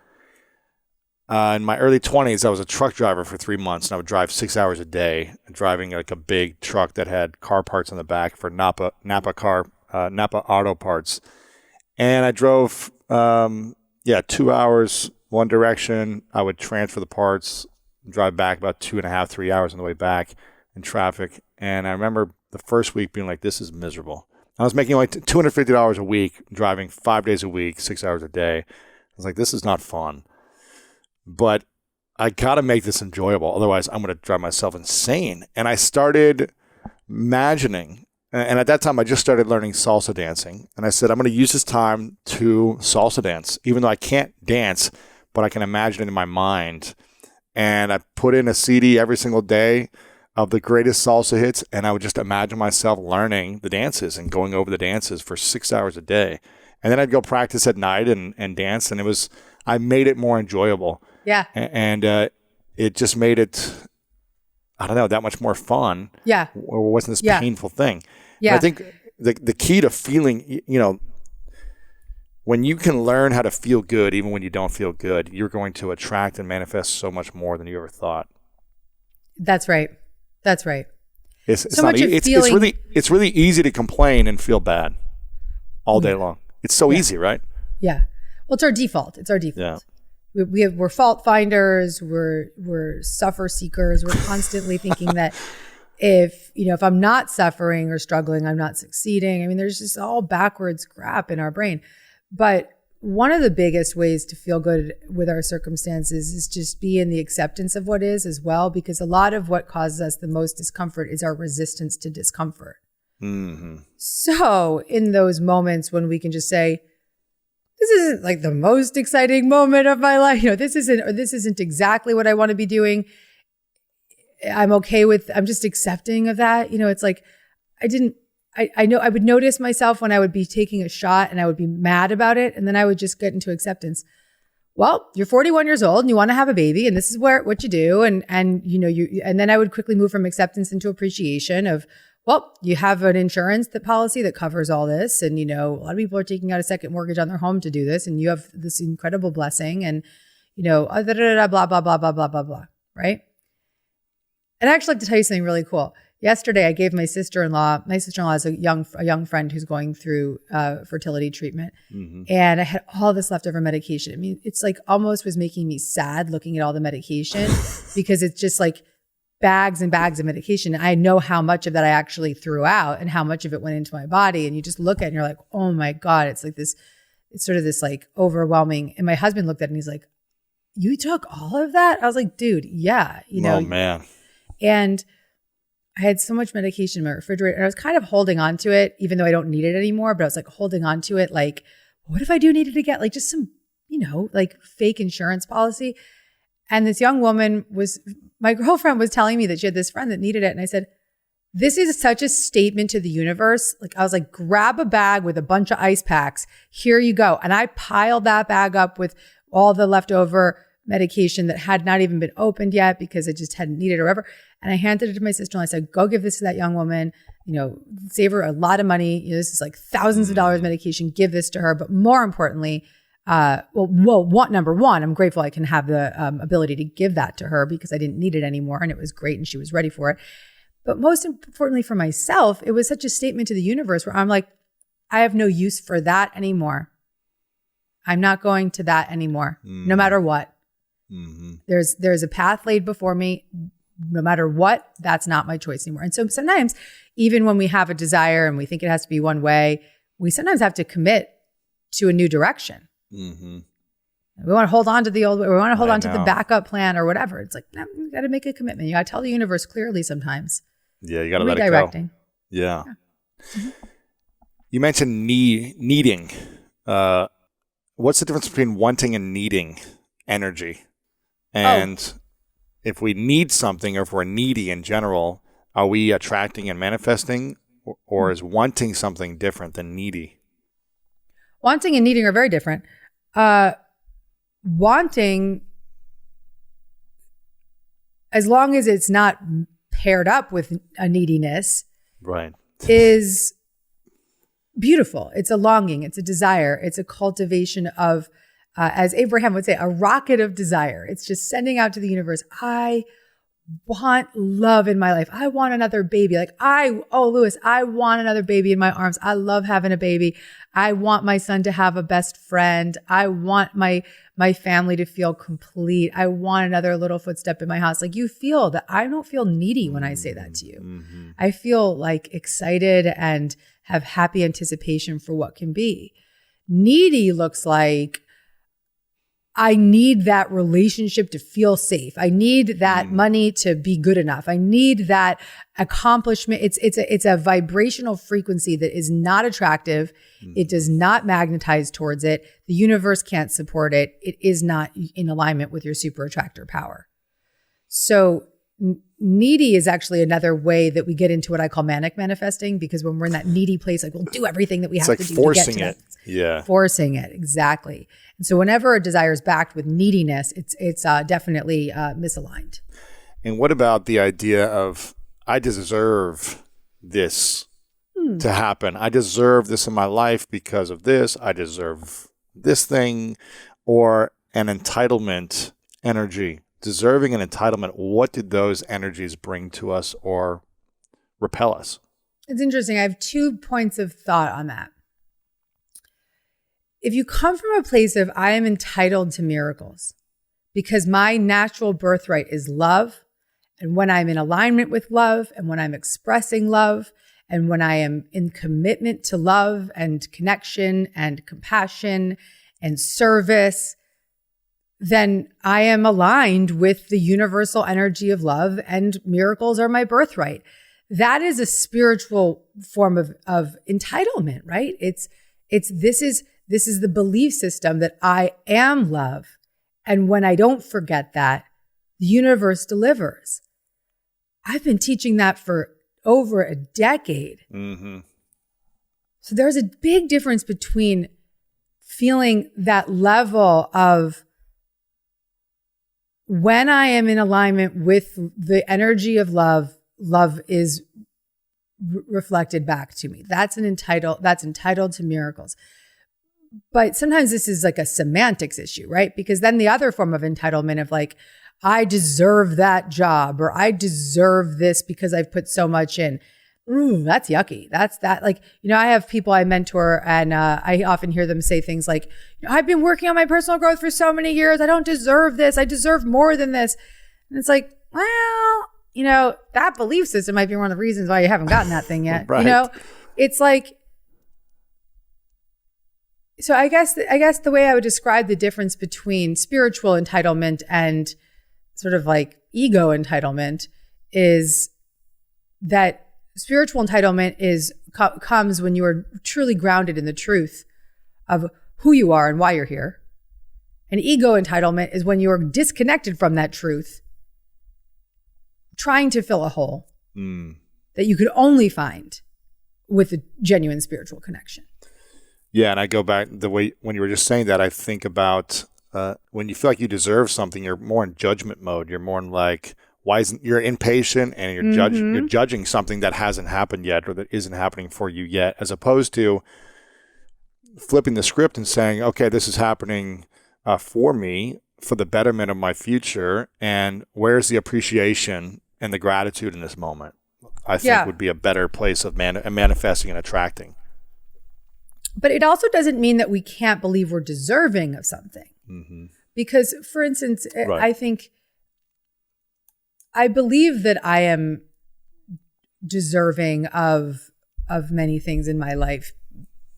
in my early 20s, I was a truck driver for 3 months, and I would drive 6 hours a day, driving like a big truck that had car parts in the back for Napa Auto Parts. And I drove 2 hours one direction. I would transfer the parts, drive back about 2.5, 3 hours on the way back in traffic. And I remember the first week being like, this is miserable. I was making like $250 a week, driving 5 days a week, 6 hours a day. I was like, this is not fun. But I got to make this enjoyable. Otherwise, I'm going to drive myself insane. And I started imagining, and at that time, I just started learning salsa dancing. And I said, I'm going to use this time to salsa dance, even though I can't dance, but I can imagine it in my mind. And I put in a CD every single day of the greatest salsa hits, and I would just imagine myself learning the dances and going over the dances for 6 hours a day. And then I'd go practice at night and dance, and I made it more enjoyable. Yeah. And it just made it, I don't know, that much more fun. Yeah. Or it wasn't this painful thing. Yeah. And I think the key to feeling, when you can learn how to feel good, even when you don't feel good, you're going to attract and manifest so much more than you ever thought. That's right. That's right. It's so not much of feeling, it's really easy to complain and feel bad all day long. It's so easy, right? Yeah. Well, it's our default. Yeah. We're fault finders. We're suffer seekers. We're constantly thinking that if I'm not suffering or struggling, I'm not succeeding. I mean, there's just all backwards crap in our brain. But one of the biggest ways to feel good with our circumstances is just be in the acceptance of what is as well, because a lot of what causes us the most discomfort is our resistance to discomfort. Mm-hmm. So in those moments when we can just say, this isn't like the most exciting moment of my life, this isn't exactly what I want to be doing. I'm just accepting of that. It's like, I know I would notice myself when I would be taking a shot and I would be mad about it. And then I would just get into acceptance. Well, you're 41 years old and you want to have a baby, and this is what you do. And then I would quickly move from acceptance into appreciation of, well, you have an insurance policy that covers all this. And, a lot of people are taking out a second mortgage on their home to do this. And you have this incredible blessing and, blah, blah, blah, blah, blah, blah, blah, blah. Right. And I'd actually like to tell you something really cool. Yesterday, I gave my sister-in-law is a young friend who's going through fertility treatment. Mm-hmm. And I had all this leftover medication. I mean, it's like almost was making me sad looking at all the medication because it's just like bags and bags of medication. And I know how much of that I actually threw out and how much of it went into my body. And you just look at it and you're like, oh my God, it's like this, it's sort of this like overwhelming. And my husband looked at it and he's like, you took all of that? I was like, dude, yeah. Oh man. And I had so much medication in my refrigerator and I was kind of holding on to it, even though I don't need it anymore. But I was like holding on to it. Like, what if I do need it again? Like just some, like fake insurance policy. And this young woman my girlfriend was telling me that she had this friend that needed it. And I said, this is such a statement to the universe. Like I was like, grab a bag with a bunch of ice packs. Here you go. And I piled that bag up with all the leftover medication that had not even been opened yet because I just hadn't needed it or whatever. And I handed it to my sister-in-law. I said, go give this to that young woman, save her a lot of money. This is like thousands of dollars of medication. Give this to her. But more importantly, number one, I'm grateful I can have the ability to give that to her because I didn't need it anymore. And it was great and she was ready for it. But most importantly for myself, it was such a statement to the universe where I'm like, I have no use for that anymore. I'm not going to that anymore, no matter what. Mm-hmm. There's a path laid before me. No matter what, that's not my choice anymore. And so sometimes, even when we have a desire and we think it has to be one way, we sometimes have to commit to a new direction. Mm-hmm. We want to hold on to the old way. We want to hold on to the backup plan or whatever. It's like, no, you got to make a commitment. You got to tell the universe clearly sometimes. Yeah, you got to let it go. Yeah. Mm-hmm. You mentioned needing. What's the difference between wanting and needing energy? And if we need something or if we're needy in general, are we attracting and manifesting, or is wanting something different than needy? Wanting and needing are very different. Wanting, as long as it's not paired up with a neediness, right, is beautiful. It's a longing. It's a desire. It's a cultivation of, as Abraham would say, a rocket of desire. It's just sending out to the universe, I want love in my life. I want another baby. Lewis, I want another baby in my arms. I love having a baby. I want my son to have a best friend. I want my family to feel complete. I want another little footstep in my house. Like, you feel that. I don't feel needy when I say that to you. Mm-hmm. I feel like excited and have happy anticipation for what can be. Needy looks like, I need that relationship to feel safe. I need that money to be good enough. I need that accomplishment. It's a vibrational frequency that is not attractive. It does not magnetize towards it. The universe can't support it. It is not in alignment with your super attractor power. So needy is actually another way that we get into what I call manic manifesting, because when we're in that needy place, like, we'll do everything that we have to do. It's like forcing it. Yeah. Forcing it. Exactly. And so whenever a desire is backed with neediness, it's definitely misaligned. And what about the idea of, I deserve this to happen. I deserve this in my life because of this. I deserve this thing, or an entitlement energy. Deserving and entitlement, what did those energies bring to us or repel us? It's interesting. I have 2 points of thought on that. If you come from a place of, I am entitled to miracles because my natural birthright is love, and when I'm in alignment with love, and when I'm expressing love, and when I am in commitment to love and connection and compassion and service, then I am aligned with the universal energy of love, and miracles are my birthright. That is a spiritual form of entitlement, right? This is the belief system that I am love. And when I don't forget that, the universe delivers. I've been teaching that for over a decade. Mm-hmm. So there's a big difference between feeling that level of, when I am in alignment with the energy of love, love is reflected back to me. That's entitled to miracles. But sometimes this is like a semantics issue, right? Because then the other form of entitlement of like, I deserve that job, or I deserve this because I've put so much in. That's yucky. I have people I mentor, and I often hear them say things like, I've been working on my personal growth for so many years. I don't deserve this. I deserve more than this. And it's like, well, that belief system might be one of the reasons why you haven't gotten that thing yet. Right. It's like, so I guess the way I would describe the difference between spiritual entitlement and sort of like ego entitlement is, that spiritual entitlement comes when you are truly grounded in the truth of who you are and why you're here. And ego entitlement is when you're disconnected from that truth, trying to fill a hole that you could only find with a genuine spiritual connection. Yeah, and I go back the way when you were just saying that, I think about when you feel like you deserve something, you're more in judgment mode. You're more in like, why isn't you're impatient and you're judging something that hasn't happened yet or that isn't happening for you yet, as opposed to flipping the script and saying, okay, this is happening for me, for the betterment of my future, and where's the appreciation and the gratitude in this moment? I think would be a better place of manifesting and attracting. But it also doesn't mean that we can't believe we're deserving of something. Mm-hmm. Because, for instance, right. I believe that I am deserving of many things in my life,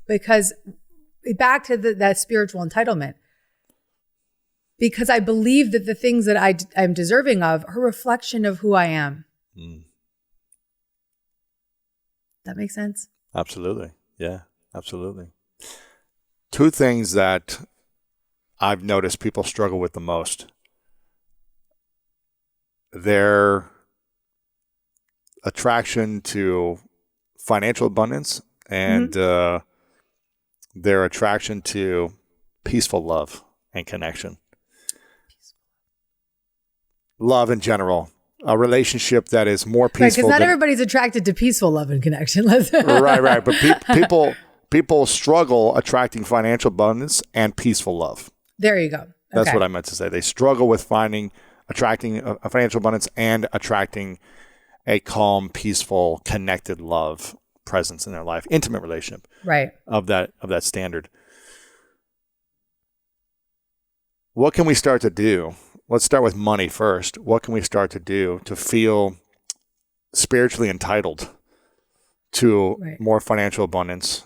because back to that spiritual entitlement, because I believe that the things that I'm deserving of are a reflection of who I am. That makes sense? Absolutely. Yeah, absolutely. Two things that I've noticed people struggle with the most. Their attraction to financial abundance and their attraction to peaceful love and connection. Love in general. A relationship that is more peaceful. Right, because not everybody's attracted to peaceful love and connection. Right. But people struggle attracting financial abundance and peaceful love. There you go. That's what I meant to say. They struggle with attracting a financial abundance and attracting a calm, peaceful, connected love presence in their life, intimate relationship, right, of that standard. What can we start to do? Let's start with money first. What can we start to do to feel spiritually entitled to more financial abundance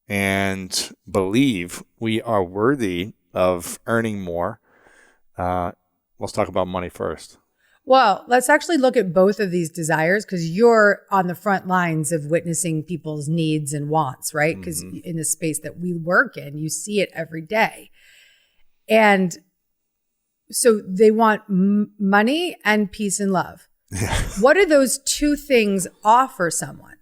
and believe we are worthy of earning more? Let's talk about money first. Well, let's actually look at both of these desires, because you're on the front lines of witnessing people's needs and wants, right? Because in the space that we work in, you see it every day. And so they want money and peace and love. What do those two things offer someone?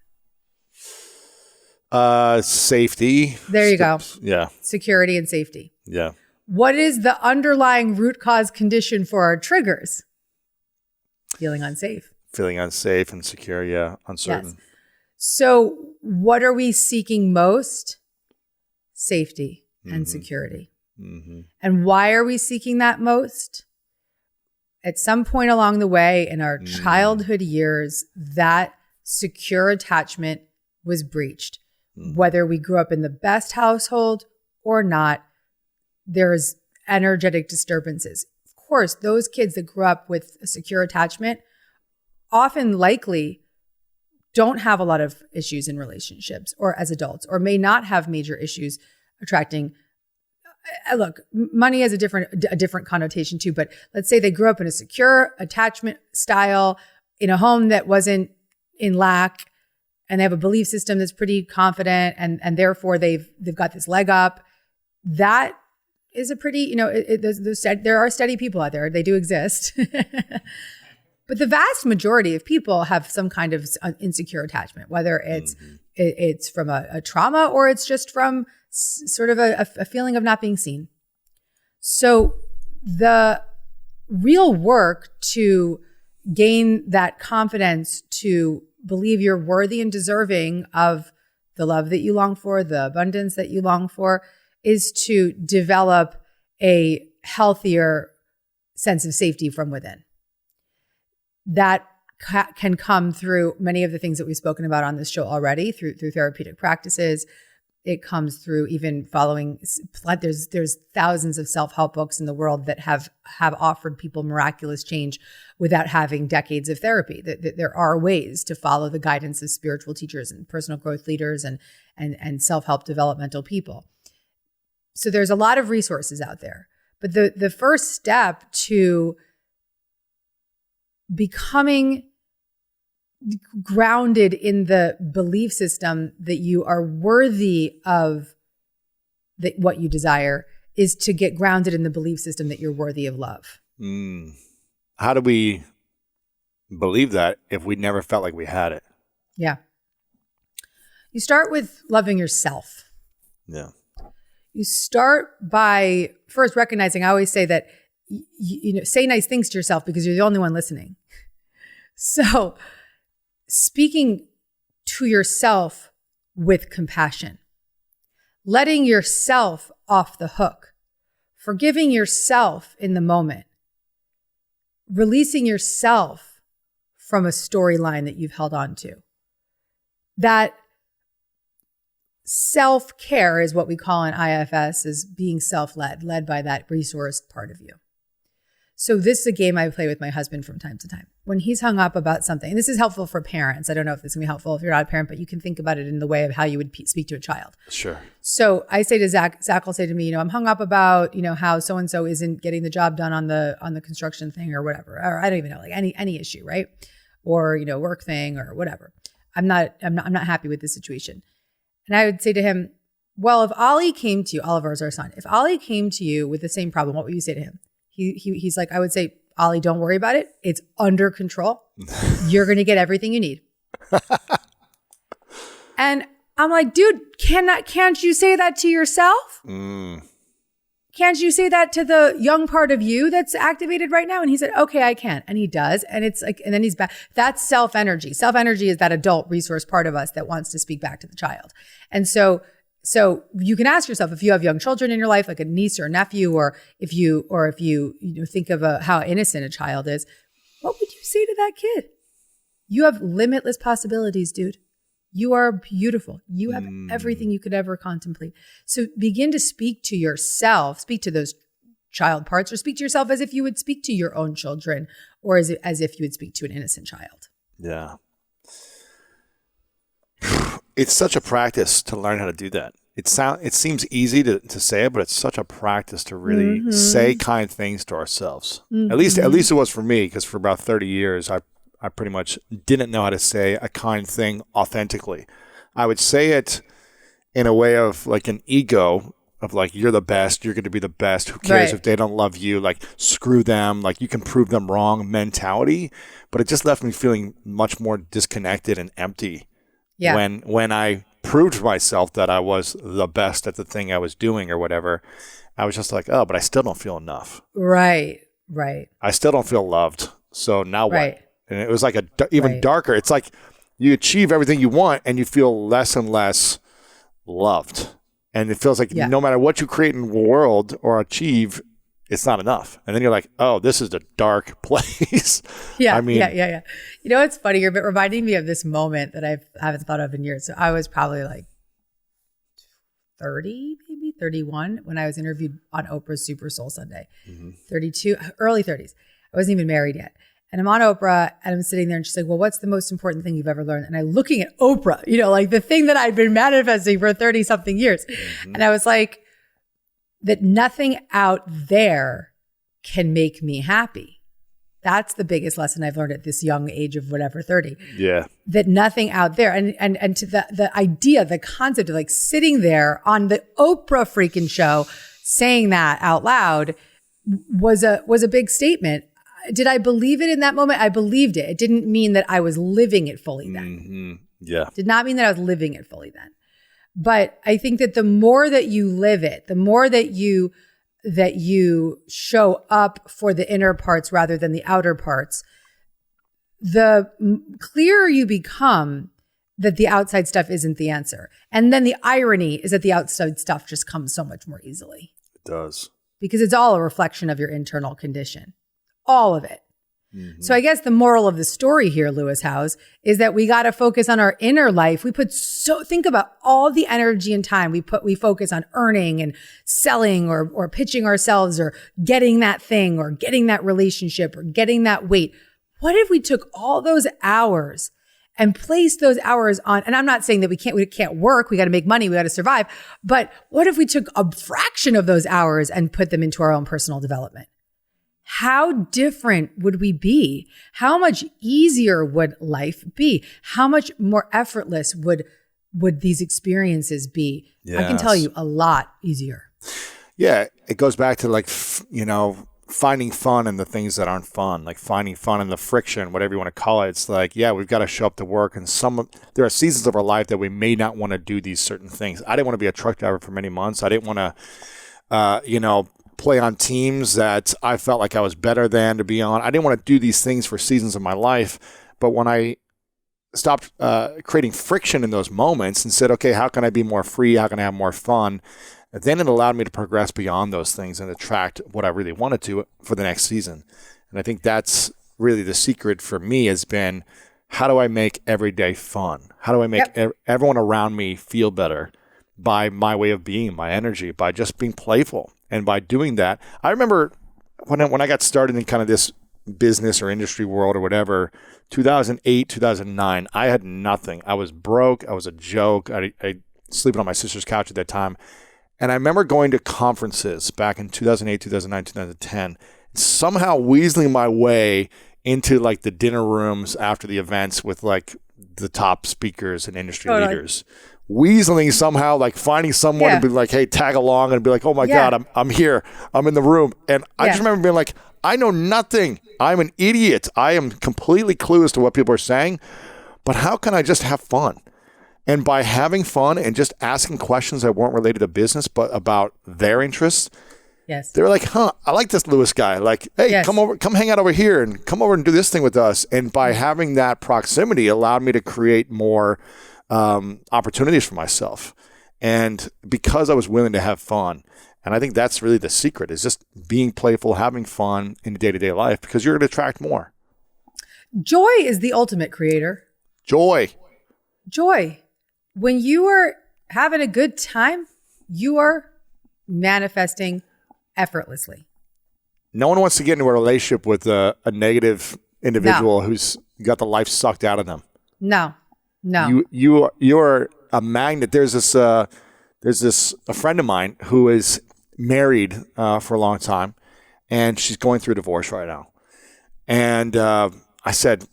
Safety. There you go. Yeah. Security and safety. Yeah. What is the underlying root cause condition for our triggers? Feeling unsafe. Feeling unsafe and secure, yeah. Uncertain. Yes. So what are we seeking most? Safety and security. Mm-hmm. And why are we seeking that most? At some point along the way in our childhood years, that secure attachment was breached. Whether we grew up in the best household or not, there's energetic disturbances. Of course, those kids that grew up with a secure attachment often likely don't have a lot of issues in relationships or as adults, or may not have major issues attracting. Look, money has a different connotation too, but let's say they grew up in a secure attachment style in a home that wasn't in lack, and they have a belief system that's pretty confident, and therefore they've got this leg up. That is a pretty, there are steady people out there. They do exist. But the vast majority of people have some kind of insecure attachment, whether it's from a trauma or it's just from sort of a feeling of not being seen. So the real work to gain that confidence to believe you're worthy and deserving of the love that you long for, the abundance that you long for, is to develop a healthier sense of safety from within. That can come through many of the things that we've spoken about on this show already, through therapeutic practices. It comes through even following, there's thousands of self-help books in the world that have offered people miraculous change without having decades of therapy. There are ways to follow the guidance of spiritual teachers and personal growth leaders and self-help developmental people. So there's a lot of resources out there. But the first step to becoming grounded in the belief system that you are worthy of what you desire is to get grounded in the belief system that you're worthy of love. How do we believe that if we never felt like we had it? Yeah. You start with loving yourself. Yeah. You start by first recognizing, I always say that, say nice things to yourself because you're the only one listening. So speaking to yourself with compassion, letting yourself off the hook, forgiving yourself in the moment, releasing yourself from a storyline that you've held on to. That self-care is what we call in IFS, is being self-led, led by that resourced part of you. So this is a game I play with my husband from time to time. When he's hung up about something, and this is helpful for parents. I don't know if this is going to be helpful if you're not a parent, but you can think about it in the way of how you would speak to a child. Sure. So I say to Zach will say to me, I'm hung up about, how so-and-so isn't getting the job done on the construction thing or whatever, or I don't even know, like any issue, right? Or, work thing or whatever. I'm not happy with this situation. And I would say to him, well, if Ollie came to you, Oliver's our son, if Ollie came to you with the same problem, what would you say to him? He's like, I would say, Ollie, don't worry about it. It's under control. You're going to get everything you need. And I'm like, dude, can't you say that to yourself? Can't you say that to the young part of you that's activated right now? And he said, okay, I can. And he does. And it's like, and then he's back. That's self-energy. Self-energy is that adult resource part of us that wants to speak back to the child. And so you can ask yourself, if you have young children in your life, like a niece or a nephew, or if you think of how innocent a child is, what would you say to that kid? You have limitless possibilities, dude. You are beautiful. You have everything you could ever contemplate. So begin to speak to yourself, speak to those child parts, or speak to yourself as if you would speak to your own children, or as if you would speak to an innocent child. Yeah. It's such a practice to learn how to do that. It seems easy to say it, but it's such a practice to really say kind things to ourselves. At least it was for me, because for about 30 years, I pretty much didn't know how to say a kind thing authentically. I would say it in a way of like an ego of like, you're the best, you're going to be the best. Who cares if they don't love you? Like, screw them. Like, you can prove them wrong mentality. But it just left me feeling much more disconnected and empty. Yeah. When I proved to myself that I was the best at the thing I was doing or whatever, I was just like, oh, but I still don't feel enough. Right. I still don't feel loved. So now what? And it was like even darker. It's like you achieve everything you want and you feel less and less loved. And it feels like no matter what you create in the world or achieve, it's not enough. And then you're like, oh, this is a dark place. Yeah. It's funny. You're reminding me of this moment that I haven't thought of in years. So I was probably like 30, maybe 31 when I was interviewed on Oprah's SuperSoul Sunday. 32, early 30s. I wasn't even married yet. And I'm on Oprah and I'm sitting there and she's like, well, what's the most important thing you've ever learned? And I'm looking at Oprah, like the thing that I'd been manifesting for 30 something years. And I was like, that nothing out there can make me happy. That's the biggest lesson I've learned at this young age of whatever, 30. Yeah. That nothing out there. And to the idea, the concept of like sitting there on the Oprah freaking show, saying that out loud was a big statement. Did I believe it in that moment? I believed it. It didn't mean that I was living it fully then. Yeah. Did not mean that I was living it fully then. But I think that the more that you live it, the more that you show up for the inner parts rather than the outer parts, the clearer you become that the outside stuff isn't the answer. And then the irony is that the outside stuff just comes so much more easily. It does. Because it's all a reflection of your internal condition. All of it. So I guess the moral of the story here, Lewis Howes, is that we got to focus on our inner life. Think about all the energy and time we focus on earning and selling or pitching ourselves or getting that thing or getting that relationship or getting that weight. What if we took all those hours and placed those hours on, and I'm not saying that we can't work, we got to make money, we got to survive, but what if we took a fraction of those hours and put them into our own personal development? how different would we be? How much easier would life be? How much more effortless would these experiences be? Yes. I can tell you, a lot easier. Yeah, it goes back to like, finding fun in the things that aren't fun, like finding fun in the friction, whatever you want to call it. It's like, yeah, we've got to show up to work, and there are seasons of our life that we may not want to do these certain things. I didn't want to be a truck driver for many months. I didn't want to, play on teams that I felt like I was better than to be on. I didn't want to do these things for seasons of my life. But when I stopped creating friction in those moments and said, okay, how can I be more free? How can I have more fun? Then it allowed me to progress beyond those things and attract what I really wanted to for the next season. And I think that's really the secret for me has been, how do I make every day fun? How do I make everyone around me feel better by my way of being, my energy, by just being playful? And by doing that, I remember when I got started in kind of this business or industry world or whatever, 2008, 2009, I had nothing. I was broke. I was a joke. I sleeping on my sister's couch at that time. And I remember going to conferences back in 2008, 2009, 2010, somehow weaseling my way into like the dinner rooms after the events with like the top speakers and industry leaders. Weaseling somehow, like finding someone to be like, hey, tag along, and be like, oh my God, I'm here. I'm in the room. And I just remember being like, I know nothing. I'm an idiot. I am completely clueless to what people are saying. But how can I just have fun? And by having fun and just asking questions that weren't related to business, but about their interests, they were like, I like this Lewis guy. Like, hey, come hang out over here and come over and do this thing with us. And by having that proximity allowed me to create more opportunities for myself. And because I was willing to have fun, and I think that's really the secret, is just being playful, having fun in day-to-day life, because you're going to attract more. Joy is the ultimate creator. Joy. When you are having a good time, you are manifesting effortlessly. No one wants to get into a relationship with a negative individual who's got the life sucked out of them. No. You're a magnet. There's a friend of mine who is married for a long time, and she's going through a divorce right now. And I said,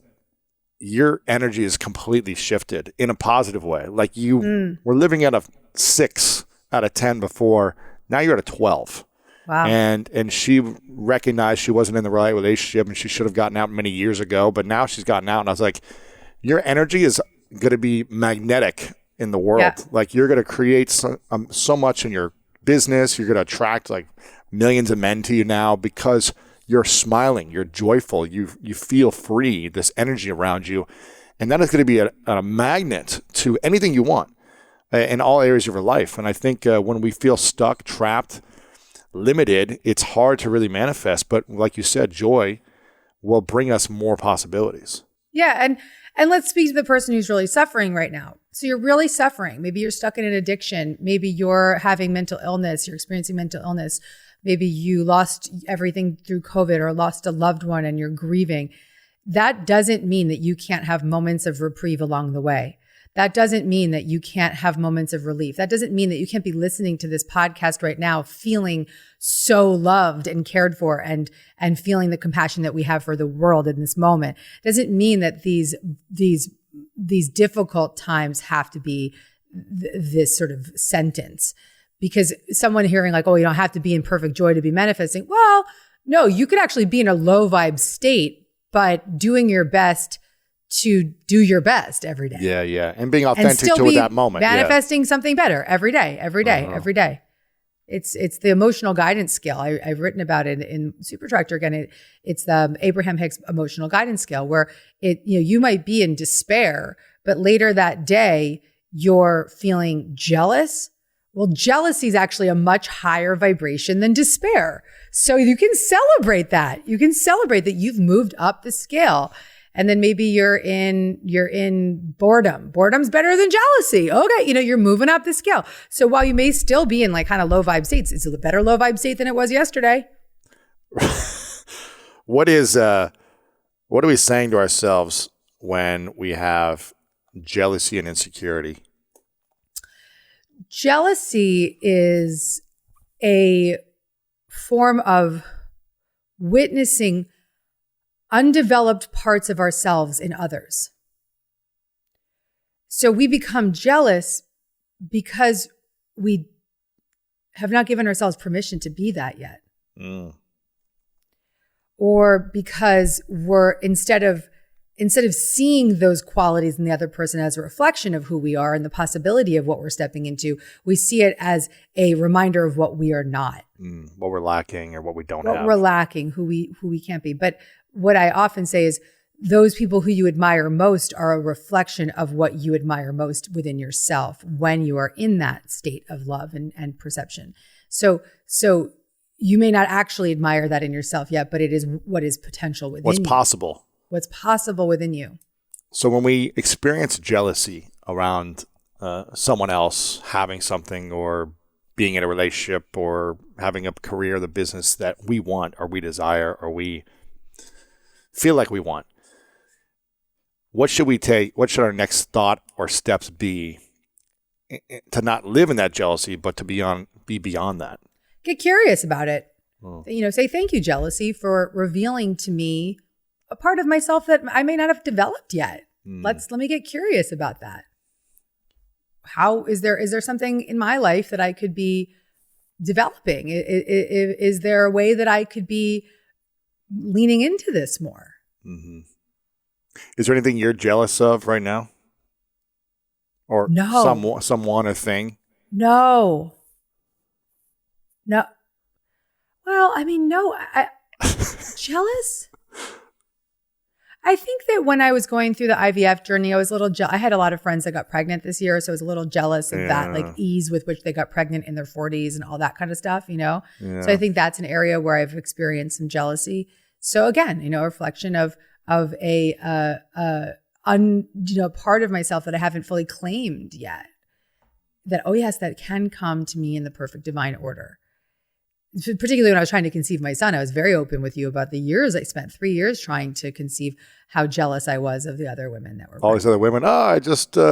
your energy is completely shifted in a positive way. Like you were living at a 6 out of 10 before. Now you're at a 12. Wow. And she recognized she wasn't in the right relationship and she should have gotten out many years ago, but now she's gotten out. And I was like, your energy is going to be magnetic in the world. Yeah. Like you're going to create so much in your business. You're going to attract like millions of men to you now because you're smiling, you're joyful, you feel free, this energy around you. And that is going to be a magnet to anything you want in all areas of your life. And I think when we feel stuck, trapped, limited, it's hard to really manifest. But like you said, joy will bring us more possibilities. Yeah. And let's speak to the person who's really suffering right now. So you're really suffering. Maybe you're stuck in an addiction. Maybe you're having mental illness. You're experiencing mental illness. Maybe you lost everything through COVID or lost a loved one and you're grieving. That doesn't mean that you can't have moments of reprieve along the way. That doesn't mean that you can't have moments of relief. That doesn't mean that you can't be listening to this podcast right now feeling so loved and cared for and feeling the compassion that we have for the world in this moment. It doesn't mean that these difficult times have to be this sort of sentence. Because someone hearing like, oh, you don't have to be in perfect joy to be manifesting. Well, no, you could actually be in a low vibe state, but doing your best to do your best every day. Yeah. And being authentic to that moment. Manifesting something better every day. It's the emotional guidance scale. I've written about it in Attractor again. It's the Abraham Hicks emotional guidance scale where you might be in despair, but later that day you're feeling jealous. Well, jealousy is actually a much higher vibration than despair. So you can celebrate that. You can celebrate that you've moved up the scale. And then maybe you're in boredom. Boredom's better than jealousy. Okay. You're moving up the scale. So while you may still be in like kind of low vibe states, it's a better low vibe state than it was yesterday. What are we saying to ourselves when we have jealousy and insecurity? Jealousy is a form of witnessing undeveloped parts of ourselves in others. So we become jealous because we have not given ourselves permission to be that yet. Or because we're instead of seeing those qualities in the other person as a reflection of who we are and the possibility of what we're stepping into, we see it as a reminder of what we are not. What we're lacking or what we don't have. What we're lacking, who we can't be. But what I often say is those people who you admire most are a reflection of what you admire most within yourself when you are in that state of love and perception. So you may not actually admire that in yourself yet, but it is what is potential within you. What's possible within you. So when we experience jealousy around someone else having something or being in a relationship or having a career, the business that we want or we desire or we feel like we want, what should we take? What should our next thought or steps be to not live in that jealousy, but to be beyond that? Get curious about it. Say thank you, jealousy, for revealing to me a part of myself that I may not have developed yet. Let me get curious about that. How is there something in my life that I could be developing? Is there a way that I could be leaning into this more? Mm-hmm. Is there anything you're jealous of right now? Or no. someone or thing? No. Well, no. Jealous? I think that when I was going through the IVF journey, I was a little I had a lot of friends that got pregnant this year, so I was a little jealous of that, like ease with which they got pregnant in their 40s and all that kind of stuff, So I think that's an area where I've experienced some jealousy. So again, a reflection of a part of myself that I haven't fully claimed yet. That, oh yes, that can come to me in the perfect divine order. Particularly when I was trying to conceive my son, I was very open with you about the years I spent, 3 years trying to conceive, how jealous I was of the other women that were all these other women. I just, we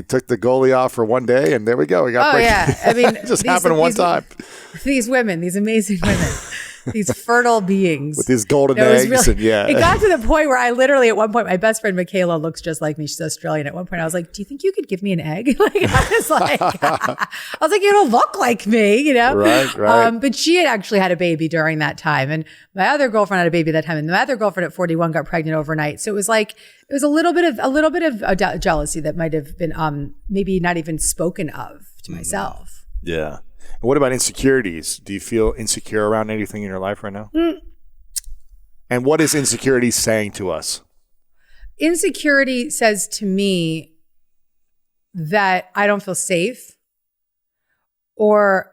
took the goalie off for one day and there we go. We got pregnant. Yeah. It just happened one time. These women, these amazing women. These fertile beings. With these golden eggs. It got to the point where I literally, at one point, my best friend Michaela looks just like me. She's Australian. At one point, I was like, do you think you could give me an egg? I was like, you don't look like me, Right. But she had actually had a baby during that time. And my other girlfriend had a baby that time. And my other girlfriend at 41 got pregnant overnight. So it was like, it was a little bit of jealousy that might have been maybe not even spoken of to myself. Yeah. And what about insecurities? Do you feel insecure around anything in your life right now? And what is insecurity saying to us? Insecurity says to me that I don't feel safe. Or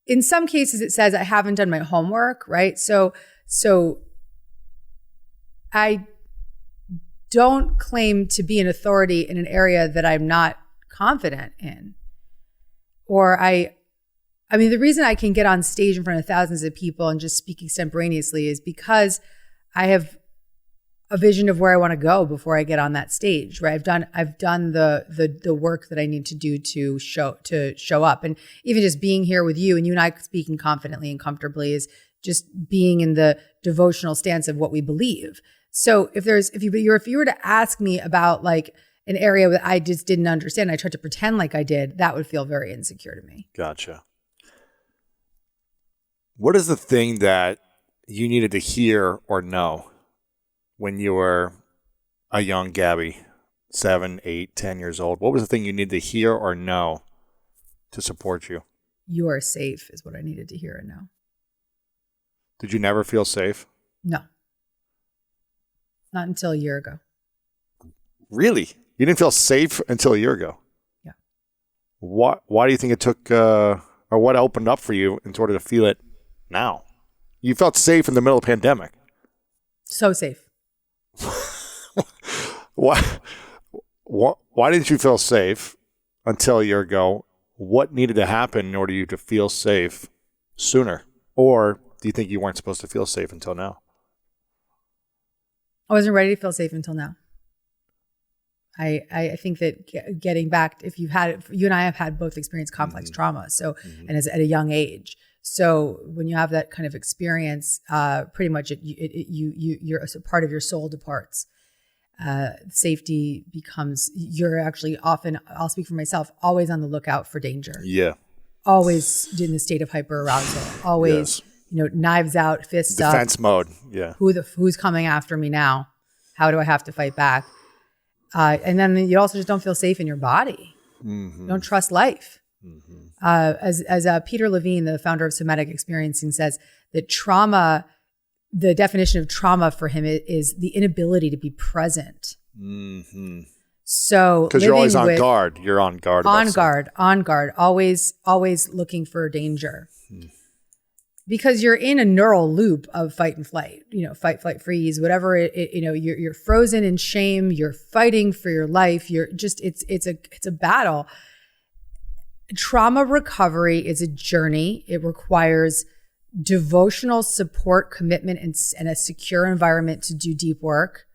in some cases, it says I haven't done my homework, right? So I don't claim to be an authority in an area that I'm not confident in. Or the reason I can get on stage in front of thousands of people and just speak extemporaneously is because I have a vision of where I want to go before I get on that stage, right? I've done the work that I need to do to show up. And even just being here with you and I speaking confidently and comfortably is just being in the devotional stance of what we believe. So if you were to ask me about like an area that I just didn't understand, I tried to pretend like I did, that would feel very insecure to me. Gotcha. What is the thing that you needed to hear or know when you were a young Gabby, 7, 8, 10 years old? What was the thing you needed to hear or know to support you? You are safe is what I needed to hear and know. Did you never feel safe? No. Not until a year ago. Really? You didn't feel safe until a year ago? Yeah. Why do you think it took, or what opened up for you in order to feel it now? You felt safe in the middle of the pandemic. So safe. Why didn't you feel safe until a year ago? What needed to happen in order for you to feel safe sooner? Or do you think you weren't supposed to feel safe until now? I wasn't ready to feel safe until now. I think that getting back, if you've had, you and I have had both experienced complex trauma. So, and as at a young age. So when you have that kind of experience, pretty much you're a part of your soul departs. Safety becomes, you're actually often, I'll speak for myself, always on the lookout for danger. Yeah. Always in the state of hyperarousal. Always, knives out, fists up. Defense mode. Yeah. Who's coming after me now? How do I have to fight back? And then you also just don't feel safe in your body. You don't trust life. As Peter Levine, the founder of Somatic Experiencing, says that trauma, the definition of trauma for him is the inability to be present. So because you're always on guard. You're on guard. On guard. Always looking for danger. Because you're in a neural loop of fight and flight, fight, flight, freeze, whatever you're frozen in shame, you're fighting for your life. You're just, it's a battle. Trauma recovery is a journey. It requires devotional support, commitment, and a secure environment to do deep work.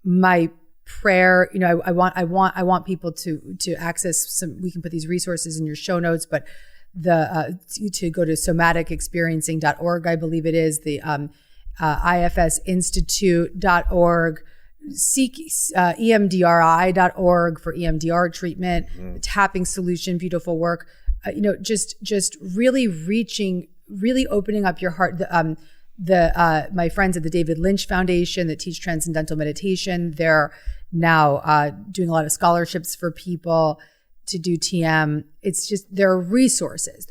My prayer, I want people to access some, we can put these resources in your show notes, but to go to somaticexperiencing.org, I believe it is, the ifsinstitute.org, seek emdri.org for EMDR treatment, the tapping solution, beautiful work, just really opening up your heart. My friends at the David Lynch Foundation that teach transcendental meditation, they're now doing a lot of scholarships for people to do TM. It's just, there are resources.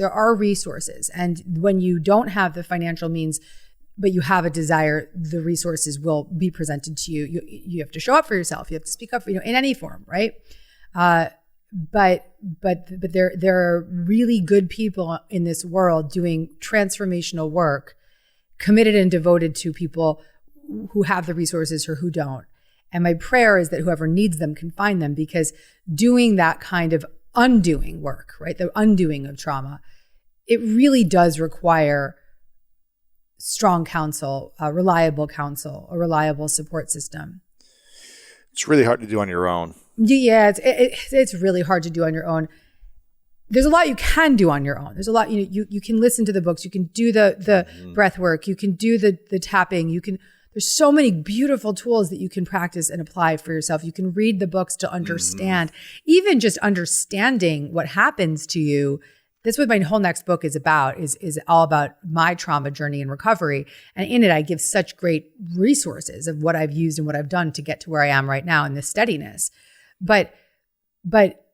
And when you don't have the financial means, but you have a desire, the resources will be presented to you. You have to show up for yourself. You have to speak up for, in any form, right? But there are really good people in this world doing transformational work, committed and devoted to people who have the resources or who don't. And my prayer is that whoever needs them can find them, because doing that kind of undoing work, right? The undoing of trauma, it really does require strong counsel, a reliable support system. It's really hard to do on your own. Yeah, it's really hard to do on your own. There's a lot you can do on your own. There's a lot, you can listen to the books, you can do the breath work, you can do the tapping, there's so many beautiful tools that you can practice and apply for yourself. You can read the books to understand, even just understanding what happens to you. That's what my whole next book is about, is all about my trauma journey and recovery. And in it, I give such great resources of what I've used and what I've done to get to where I am right now in this steadiness. But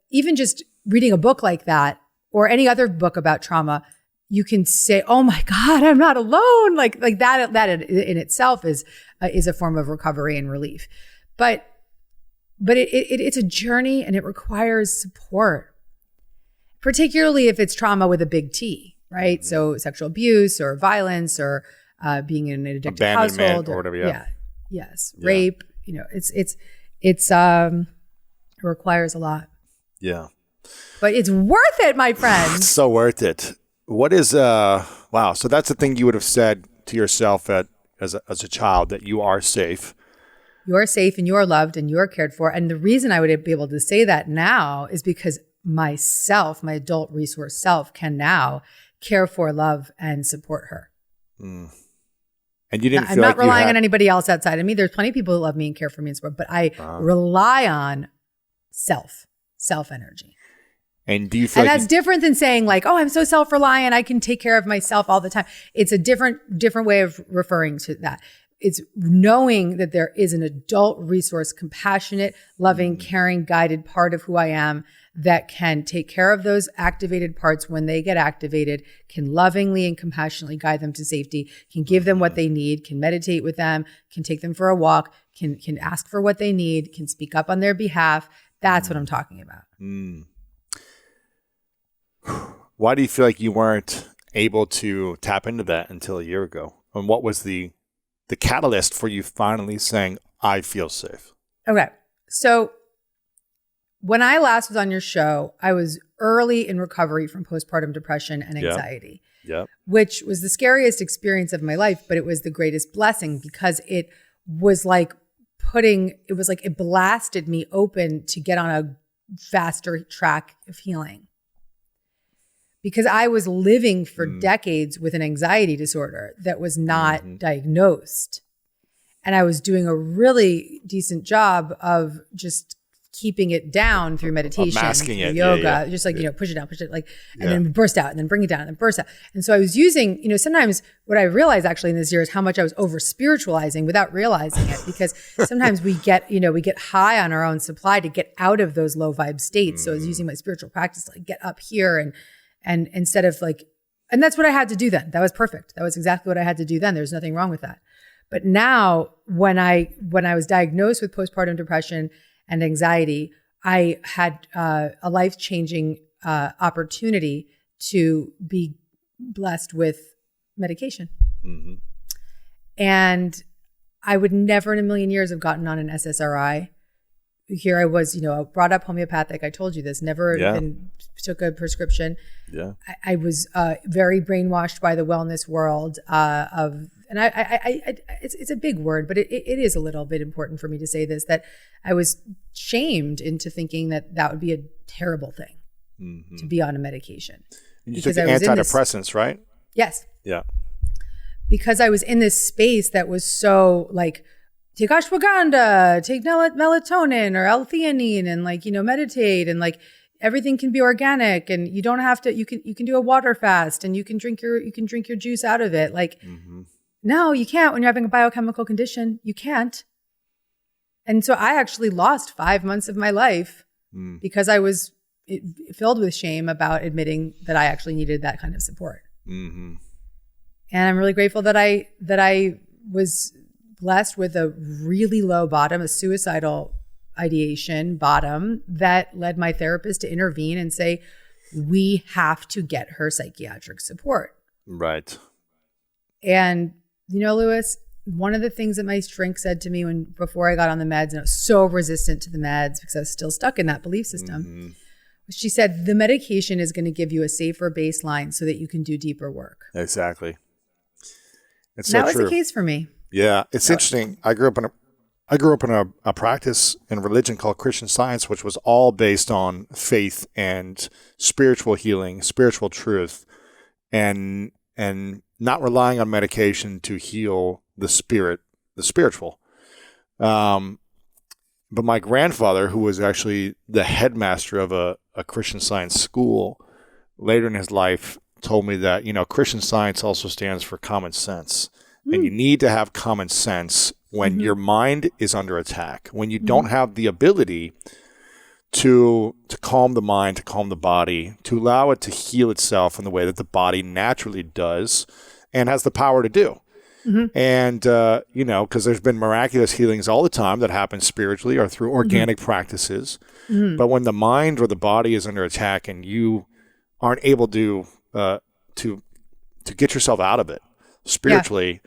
even just reading a book like that, or any other book about trauma, you can say, "Oh my God, I'm not alone." Like that. That in itself is a form of recovery and relief. But it's a journey, and it requires support, particularly if it's trauma with a big T, right? So sexual abuse or violence or being in an addictive household or whatever. Yeah. Yes. Yeah. Rape. It requires a lot. Yeah. But it's worth it, my friend. It's so worth it. What is wow? So that's the thing you would have said to yourself as a child, that you are safe. You are safe, and you are loved, and you are cared for. And the reason I would be able to say that now is because myself, my adult resource self, can now care for, love, and support her. And you didn't. I'm not relying on anybody else outside of me. There's plenty of people who love me and care for me and support, but I rely on self energy. And do you feel? And that's different than saying like, "Oh, I'm so self-reliant, I can take care of myself all the time." It's a different way of referring to that. It's knowing that there is an adult resource, compassionate, loving, caring, guided part of who I am that can take care of those activated parts when they get activated, can lovingly and compassionately guide them to safety, can give them what they need, can meditate with them, can take them for a walk, can ask for what they need, can speak up on their behalf. That's what I'm talking about. Why do you feel like you weren't able to tap into that until a year ago? And what was the catalyst for you finally saying, "I feel safe"? Okay. So when I last was on your show, I was early in recovery from postpartum depression and anxiety, which was the scariest experience of my life, but it was the greatest blessing because it was like it was like it blasted me open to get on a faster track of healing. Because I was living for decades with an anxiety disorder that was not diagnosed. And I was doing a really decent job of just keeping it down through meditation, masking it, yoga, just like, push it down, and then burst out and then bring it down and then burst out. And so I was using, sometimes what I realized actually in this year is how much I was over spiritualizing without realizing it, because sometimes we get high on our own supply to get out of those low vibe states. So I was using my spiritual practice to like get up here and instead of and that's what I had to do then. That was perfect. That was exactly what I had to do then. There's nothing wrong with that. But now when I was diagnosed with postpartum depression and anxiety, I had a life-changing opportunity to be blessed with medication. Mm-hmm. And I would never in a million years have gotten on an SSRI. Here I was, brought up homeopathic. I told you this, never even took a prescription. Yeah. I was very brainwashed by the wellness world and it's a big word, but it is a little bit important for me to say this, that I was shamed into thinking that would be a terrible thing to be on a medication. You took antidepressants, right? Yes. Yeah. Because I was in this space that was so like, take ashwagandha, take melatonin or L-theanine and meditate and everything can be organic and you don't have to, you can do a water fast and you can drink your juice out of it. No, you can't when you're having a biochemical condition. You can't. And so I actually lost 5 months of my life because I was filled with shame about admitting that I actually needed that kind of support. Mm-hmm. And I'm really grateful that I was blessed with a really low bottom, a suicidal ideation bottom that led my therapist to intervene and say, we have to get her psychiatric support. Right. And Lewis, one of the things that my shrink said to me before I got on the meds, and I was so resistant to the meds because I was still stuck in that belief system, she said, the medication is going to give you a safer baseline so that you can do deeper work. Exactly. It's so that was true. the case for me. Yeah, it's interesting. I grew up in a practice in religion called Christian Science, which was all based on faith and spiritual healing, spiritual truth, and not relying on medication to heal the spiritual. But my grandfather, who was actually the headmaster of a Christian Science school, later in his life told me that, Christian Science also stands for common sense. And you need to have common sense when your mind is under attack, when you don't have the ability to calm the mind, to calm the body, to allow it to heal itself in the way that the body naturally does and has the power to do. Mm-hmm. And, because there's been miraculous healings all the time that happen spiritually or through organic practices. Mm-hmm. But when the mind or the body is under attack and you aren't able to get yourself out of it spiritually,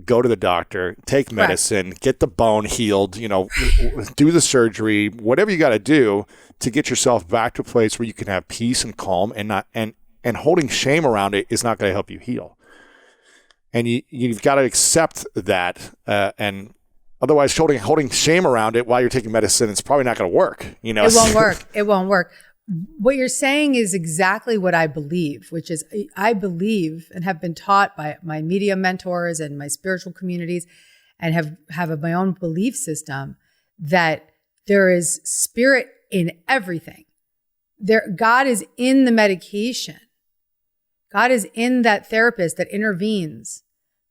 go to the doctor, take medicine, get the bone healed, do the surgery, whatever you got to do to get yourself back to a place where you can have peace and calm and holding shame around it is not going to help you heal. And you've got to accept that, and otherwise holding shame around it while you're taking medicine, it's probably not going to work. It won't work. It won't work. What you're saying is exactly what I believe, which is I believe and have been taught by my media mentors and my spiritual communities and have my own belief system that there is spirit in everything. God is in the medication. God is in that therapist that intervenes.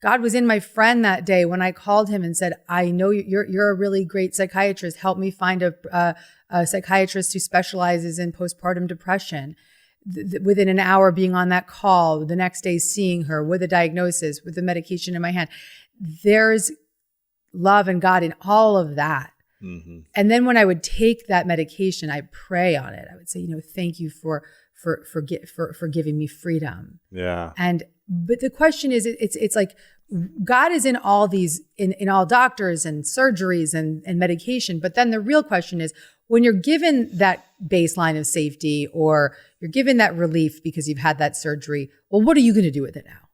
God was in my friend that day when I called him and said, I know you're a really great psychiatrist. Help me find a psychiatrist who specializes in postpartum depression. Within an hour being on that call, the next day seeing her with a diagnosis, with the medication in my hand. There's love and God in all of that. Mm-hmm. And then when I would take that medication, I pray on it. I would say, thank you for giving me freedom. Yeah. But the question is, it's like God is in all these, in all doctors and surgeries and medication. But then the real question is, when you're given that baseline of safety or you're given that relief because you've had that surgery, well, what are you going to do with it now?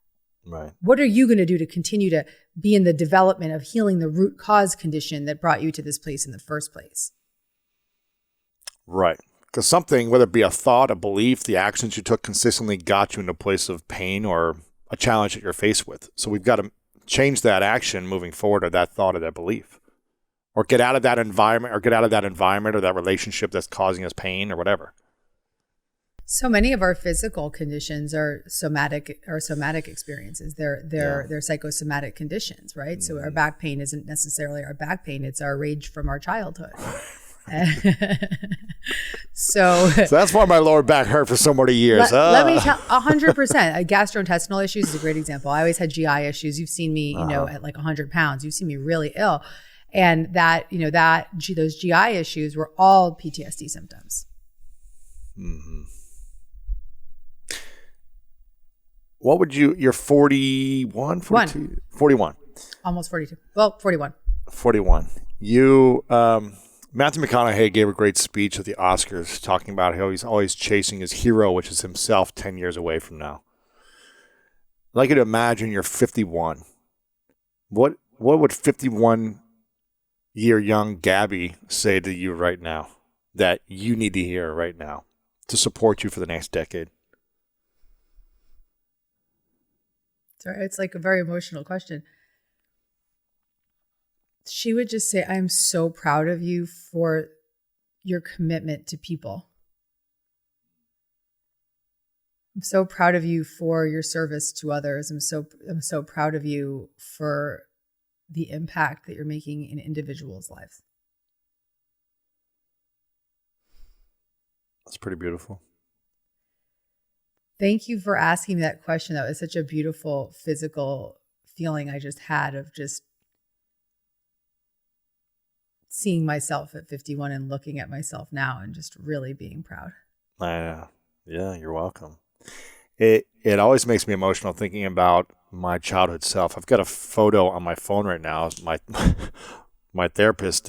Right. What are you going to do to continue to be in the development of healing the root cause condition that brought you to this place in the first place? Right. Because something, whether it be a thought, a belief, the actions you took consistently got you into a place of pain or a challenge that you're faced with. So we've got to change that action moving forward, or that thought or that belief, or get out of that environment, or that relationship that's causing us pain or whatever. So many of our physical conditions are somatic experiences. They're psychosomatic conditions, right? Mm-hmm. So our back pain isn't necessarily our back pain. It's our rage from our childhood. So that's why my lower back hurt for so many years. Let me tell 100%. Gastrointestinal issues is a great example. I always had GI issues. You've seen me, at like 100 pounds. You've seen me really ill. And those GI issues were all PTSD symptoms. Mm-hmm. What would you're 41, 42? 41. Almost 42. Well, 41. 41. Matthew McConaughey gave a great speech at the Oscars talking about how he's always chasing his hero, which is himself 10 years away from now. I'd like you to imagine you're 51. What would 51-year young Gabby say to you right now that you need to hear right now to support you for the next decade? Sorry, it's like a very emotional question. She would just say, I'm so proud of you for your commitment to people. I'm so proud of you for your service to others. I'm so proud of you for the impact that you're making in individuals' lives. That's pretty beautiful. Thank you for asking me that question. That was such a beautiful physical feeling I just had of just seeing myself at 51 and looking at myself now and just really being proud. Yeah, you're welcome. It always makes me emotional thinking about my childhood self. I've got a photo on my phone right now. My therapist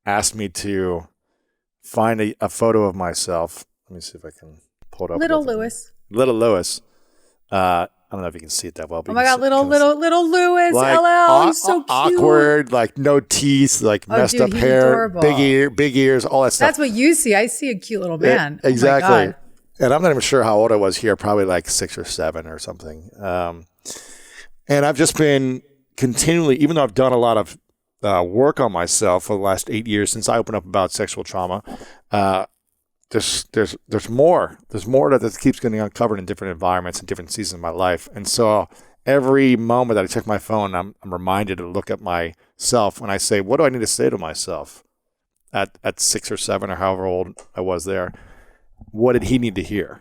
asked me to find a photo of myself. Let me see if I can pull it up. Little Lewis. I don't know if you can see it that well. But oh my God, little Lewis, like, LL, he's so cute. Awkward, like no teeth, like messed up hair, adorable. big ears, all that stuff. That's what you see. I see a cute little man. Exactly. Oh my God. And I'm not even sure how old I was here, probably like 6 or 7 or something. And I've just been continually, even though I've done a lot of work on myself for the last 8 years since I opened up about sexual trauma, there's more that keeps getting uncovered in different environments and different seasons of my life. And so every moment that I check my phone, I'm reminded to look at myself when I say, what do I need to say to myself at 6 or 7 or however old I was there? What did he need to hear?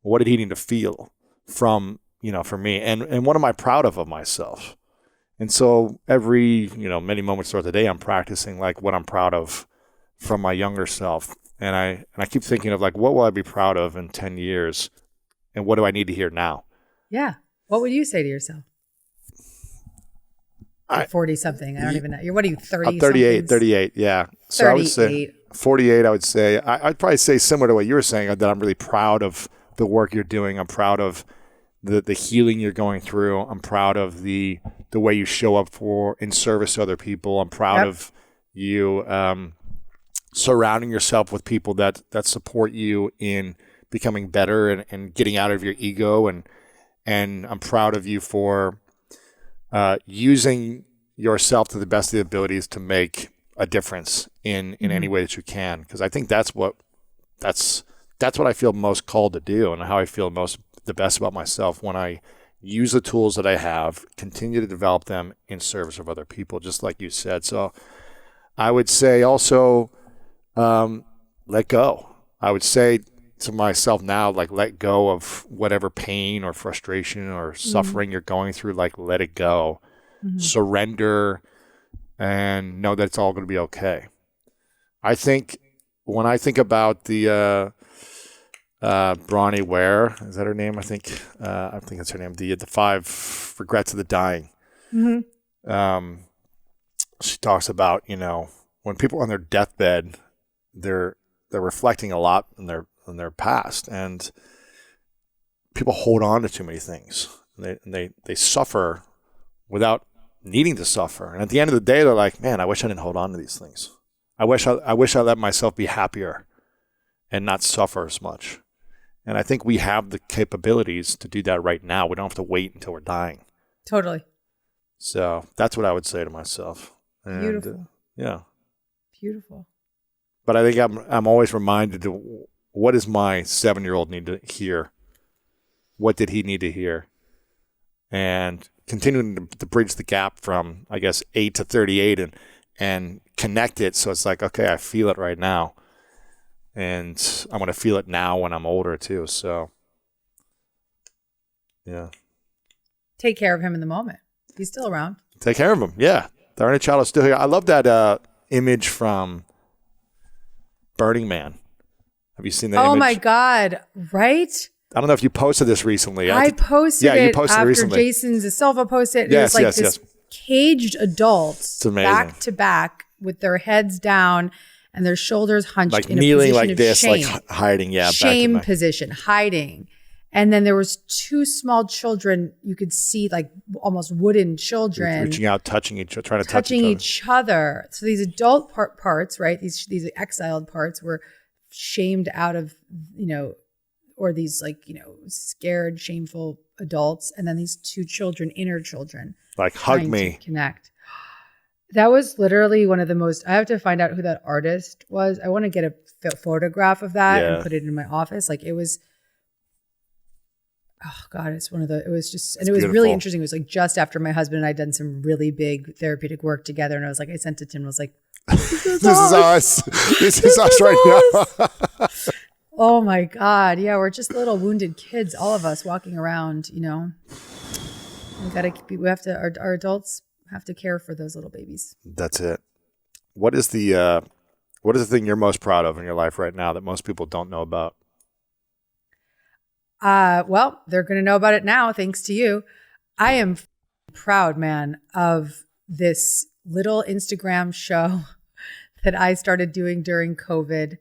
What did he need to feel from me? And what am I proud of myself? And so every, many moments throughout the day, I'm practicing like what I'm proud of from my younger self. And I keep thinking of like, what will I be proud of in 10 years? And what do I need to hear now? Yeah. What would you say to yourself? 40 something. I don't even know. What are you, 30? 38. Yeah. So 38. I would say 48. I would say, I'd probably say similar to what you were saying, that I'm really proud of the work you're doing. I'm proud of the healing you're going through. I'm proud of the way you show up in service to other people. I'm proud of you, surrounding yourself with people that support you in becoming better and getting out of your ego. And I'm proud of you for using yourself to the best of the abilities to make a difference in any way that you can. Because I think that's what I feel most called to do, and how I feel the best about myself when I use the tools that I have, continue to develop them in service of other people, just like you said. So I would say also, let go. I would say to myself now, like, let go of whatever pain or frustration or suffering you're going through. Like, let it go, surrender, and know that it's all going to be okay. I think when I think about the Bronnie Ware, is that her name? I think that's her name. The 5 Regrets of the Dying. She talks about, when people are on their deathbed, they're reflecting a lot in their past, and people hold on to too many things. They suffer without needing to suffer. And at the end of the day, they're like, man, I wish I didn't hold on to these things. I wish I let myself be happier and not suffer as much. And I think we have the capabilities to do that right now. We don't have to wait until we're dying. Totally. So that's what I would say to myself. And, Beautiful. Yeah. Beautiful. But I think I'm always reminded to what does my 7-year-old need to hear? What did he need to hear? And continuing to bridge the gap from, I guess, 8 to 38 and connect it. So it's like, okay, I feel it right now. And I'm going to feel it now when I'm older too. So, yeah. Take care of him in the moment. He's still around. Take care of him. Yeah. The inner child is still here. I love that image from Burning Man. Have you seen that image? Oh my God. Right? I don't know if you posted this recently. I posted you it posted after recently. Jason Zasilva posted it. Yes, it was like yes, this yes. caged adults It's amazing. back to back with their heads down and their shoulders hunched Like in kneeling a position like of this, shame. like hiding. Yeah. Shame back to back. position, hiding. And then there was 2 small children. You could see like almost wooden children Reaching out, touching each other, trying to touch touching each other. each other. So these adult parts, right? These exiled parts were shamed out of, or these scared, shameful adults. And then these 2 children, inner children. Like, hug trying me. to connect. That was literally one of the most, I have to find out who that artist was. I want to get a photograph of that Yeah. and put it in my office. Like it was, oh God, it was just, and it was beautiful. really interesting. It was like just after my husband and I had done some really big therapeutic work together. And I sent it to him and was like, This is us. This is us right now. oh my God. Yeah. We're just little wounded kids, all of us walking around, our adults have to care for those little babies. That's it. What is the thing you're most proud of in your life right now that most people don't know about? Well, they're going to know about it now, thanks to you. I am proud, man, of this little Instagram show that I started doing during COVID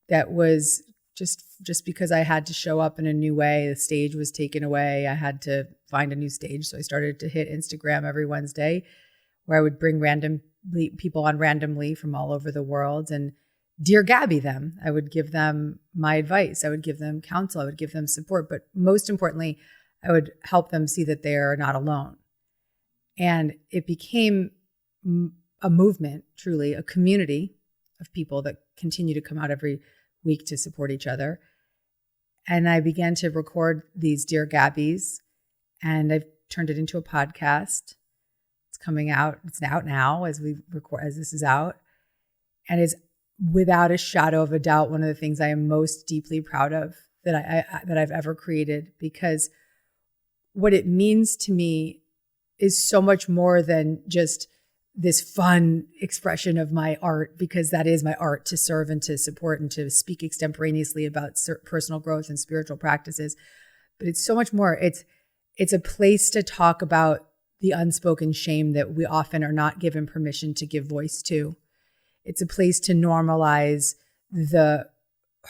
that was just because I had to show up in a new way. The stage was taken away. I had to find a new stage. So I started to hit Instagram every Wednesday where I would bring people on randomly from all over the world and Dear Gabby them. I would give them my advice. I would give them counsel. I would give them support. But most importantly, I would help them see that they are not alone. And it became a movement, truly, a community of people that continue to come out every week to support each other. And I began to record these Dear Gabbies, and I've turned it into a podcast. It's coming out. It's out now as this is out. And it's without a shadow of a doubt one of the things I am most deeply proud of that I've ever created, because what it means to me is so much more than just this fun expression of my art, because that is my art, to serve and to support and to speak extemporaneously about personal growth and spiritual practices. But it's so much more. It's a place to talk about the unspoken shame that we often are not given permission to give voice to. It's a place to normalize the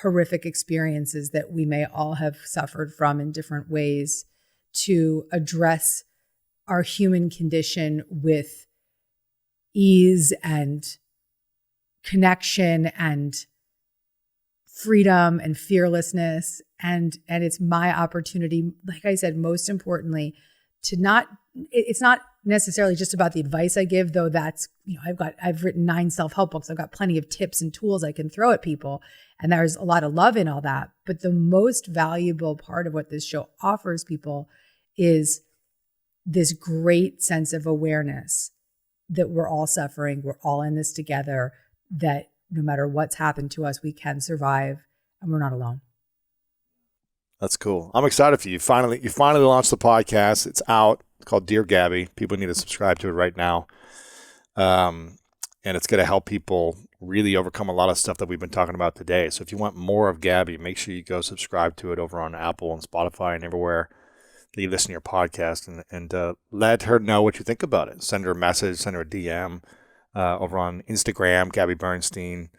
horrific experiences that we may all have suffered from in different ways, to address our human condition with ease and connection and freedom and fearlessness. And it's my opportunity, like I said, most importantly, it's not necessarily just about the advice I give, though that's, I've written 9 self-help books. I've got plenty of tips and tools I can throw at people. And there's a lot of love in all that. But the most valuable part of what this show offers people is this great sense of awareness that we're all suffering. We're all in this together, that no matter what's happened to us, we can survive and we're not alone. That's cool. I'm excited for you. You finally launched the podcast. It's out. It's called Dear Gabby. People need to subscribe to it right now. And it's going to help people really overcome a lot of stuff that we've been talking about today. So if you want more of Gabby, make sure you go subscribe to it over on Apple and Spotify and everywhere that you listen to your podcast, and let her know what you think about it. Send her a message, send her a DM over on Instagram, Gabby Bernstein,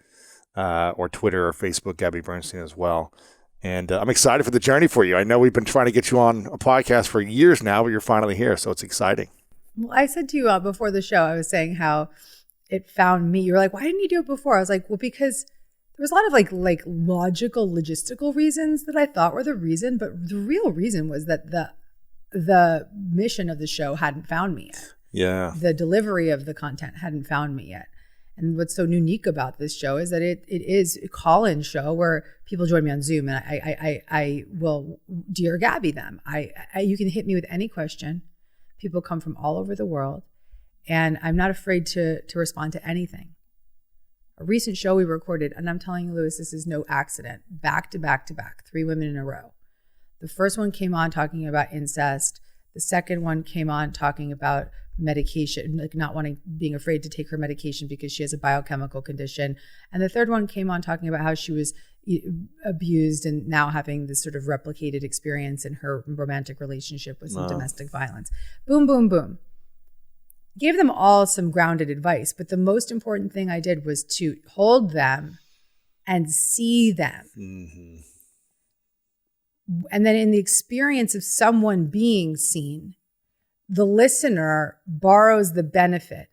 or Twitter or Facebook, Gabby Bernstein as well. And I'm excited for the journey for you. I know we've been trying to get you on a podcast for years now, but you're finally here. So it's exciting. Well, I said to you before the show, I was saying how it found me. You were like, why didn't you do it before? I was like, well, because there was a lot of like logical, logistical reasons that I thought were the reason. But the real reason was that the mission of the show hadn't found me yet. Yeah. The delivery of the content hadn't found me yet. And what's so unique about this show is that it is a call-in show where people join me on Zoom, and I will Dear Gabby them. You can hit me with any question. People come from all over the world, and I'm not afraid to respond to anything. A recent show we recorded, and I'm telling you, Lewis, this is no accident. Back to back to back, 3 women in a row. The first one came on talking about incest. The second one came on talking about medication, like being afraid to take her medication because she has a biochemical condition. And the third one came on talking about how she was abused and now having this sort of replicated experience in her romantic relationship with some domestic violence. Boom, boom, boom. Gave them all some grounded advice, but the most important thing I did was to hold them and see them. Mm-hmm. And then in the experience of someone being seen, the listener borrows the benefit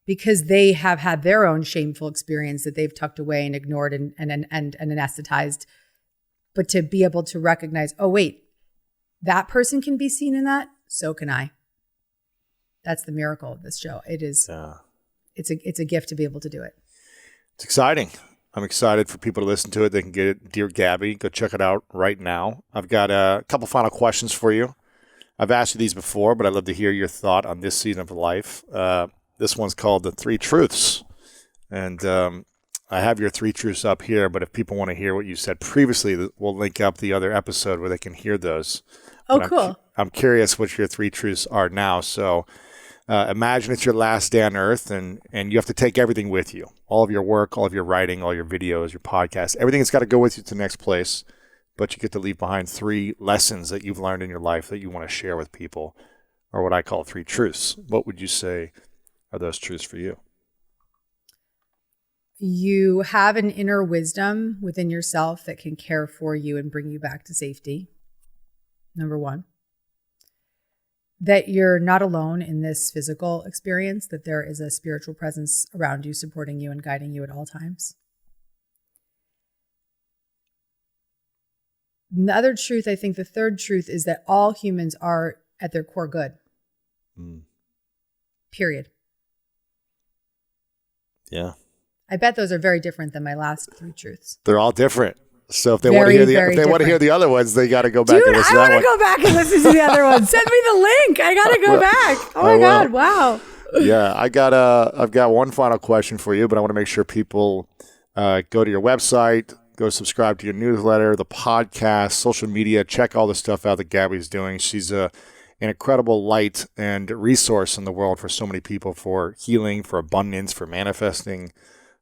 because they have had their own shameful experience that they've tucked away and ignored and anesthetized. But to be able to recognize, oh, wait, that person can be seen in that, so can I. That's the miracle of this show. It is. It's a gift to be able to do it. It's exciting. I'm excited for people to listen to it. They can get it. Dear Gabby, go check it out right now. I've got a couple final questions for you. I've asked you these before, but I'd love to hear your thought on this season of life. This one's called The 3 Truths. And I have your 3 truths up here, but if people want to hear what you said previously, we'll link up the other episode where they can hear those. Oh, but cool. I'm curious what your 3 truths are now. So imagine it's your last day on earth and you have to take everything with you. All of your work, all of your writing, all your videos, your podcasts, everything that's got to go with you to the next place. But you get to leave behind 3 lessons that you've learned in your life that you want to share with people, or what I call 3 truths. What would you say are those truths for you? You have an inner wisdom within yourself that can care for you and bring you back to safety. Number 1. That you're not alone in this physical experience, that there is a spiritual presence around you, supporting you and guiding you at all times. The other truth, I think the third truth, is that all humans are at their core good. Period. Yeah. I bet those are very different than my last 3 truths. They're all different. So if they want to hear the other ones, they got to go back and listen to that one. Dude, I want to go back and listen to the other ones. Send me the link. I got to go back. Oh my God. Wow. Yeah. I've got one final question for you, but I want to make sure people go to your website, go subscribe to your newsletter, the podcast, social media, check all the stuff out that Gabby's doing. She's an incredible light and resource in the world for so many people, for healing, for abundance, for manifesting,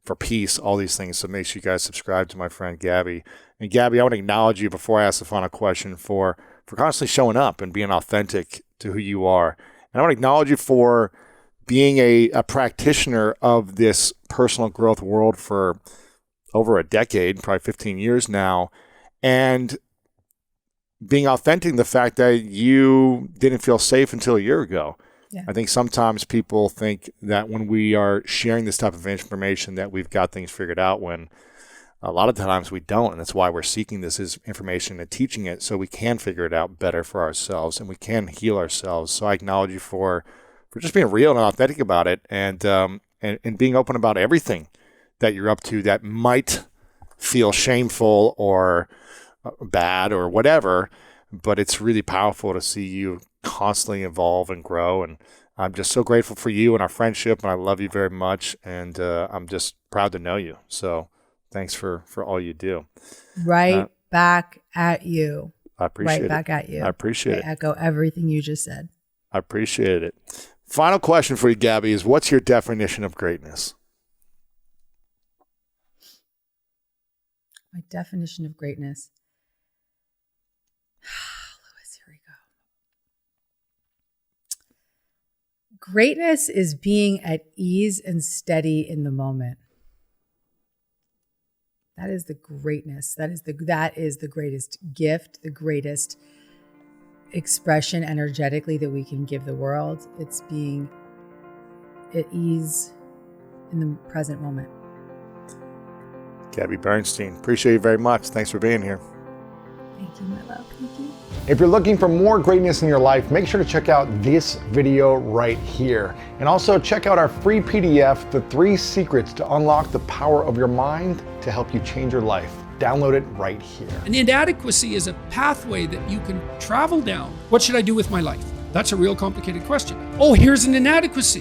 for peace, all these things. So make sure you guys subscribe to my friend Gabby. And Gabby, I want to acknowledge you before I ask the final question for constantly showing up and being authentic to who you are. And I want to acknowledge you for being a practitioner of this personal growth world for over a decade, probably 15 years now, and being authentic in the fact that you didn't feel safe until a year ago. Yeah. I think sometimes people think that when we are sharing this type of information that we've got things figured out, when a lot of times we don't. And that's why we're seeking this information and teaching it so we can figure it out better for ourselves and we can heal ourselves. So I acknowledge you for just being real and authentic about it, and being open about everything that you're up to that might feel shameful or bad or whatever, but it's really powerful to see you constantly evolve and grow. And I'm just so grateful for you and our friendship, and I love you very much, and I'm just proud to know you. So thanks for all you do. Right back at you. I appreciate it. Right back at you. I appreciate it. I echo everything you just said. I appreciate it. Final question for you, Gabby, is what's your definition of greatness? My definition of greatness. Lewis, here we go. Greatness is being at ease and steady in the moment. That is the greatness. That is the greatest gift, the greatest expression energetically that we can give the world. It's being at ease in the present moment. Gabby Bernstein, appreciate you very much. Thanks for being here. Thank you, my love. Thank you. If you're looking for more greatness in your life, make sure to check out this video right here. And also check out our free PDF, The 3 Secrets to Unlock the Power of Your Mind to help you change your life. Download it right here. An inadequacy is a pathway that you can travel down. What should I do with my life? That's a real complicated question. Oh, here's an inadequacy.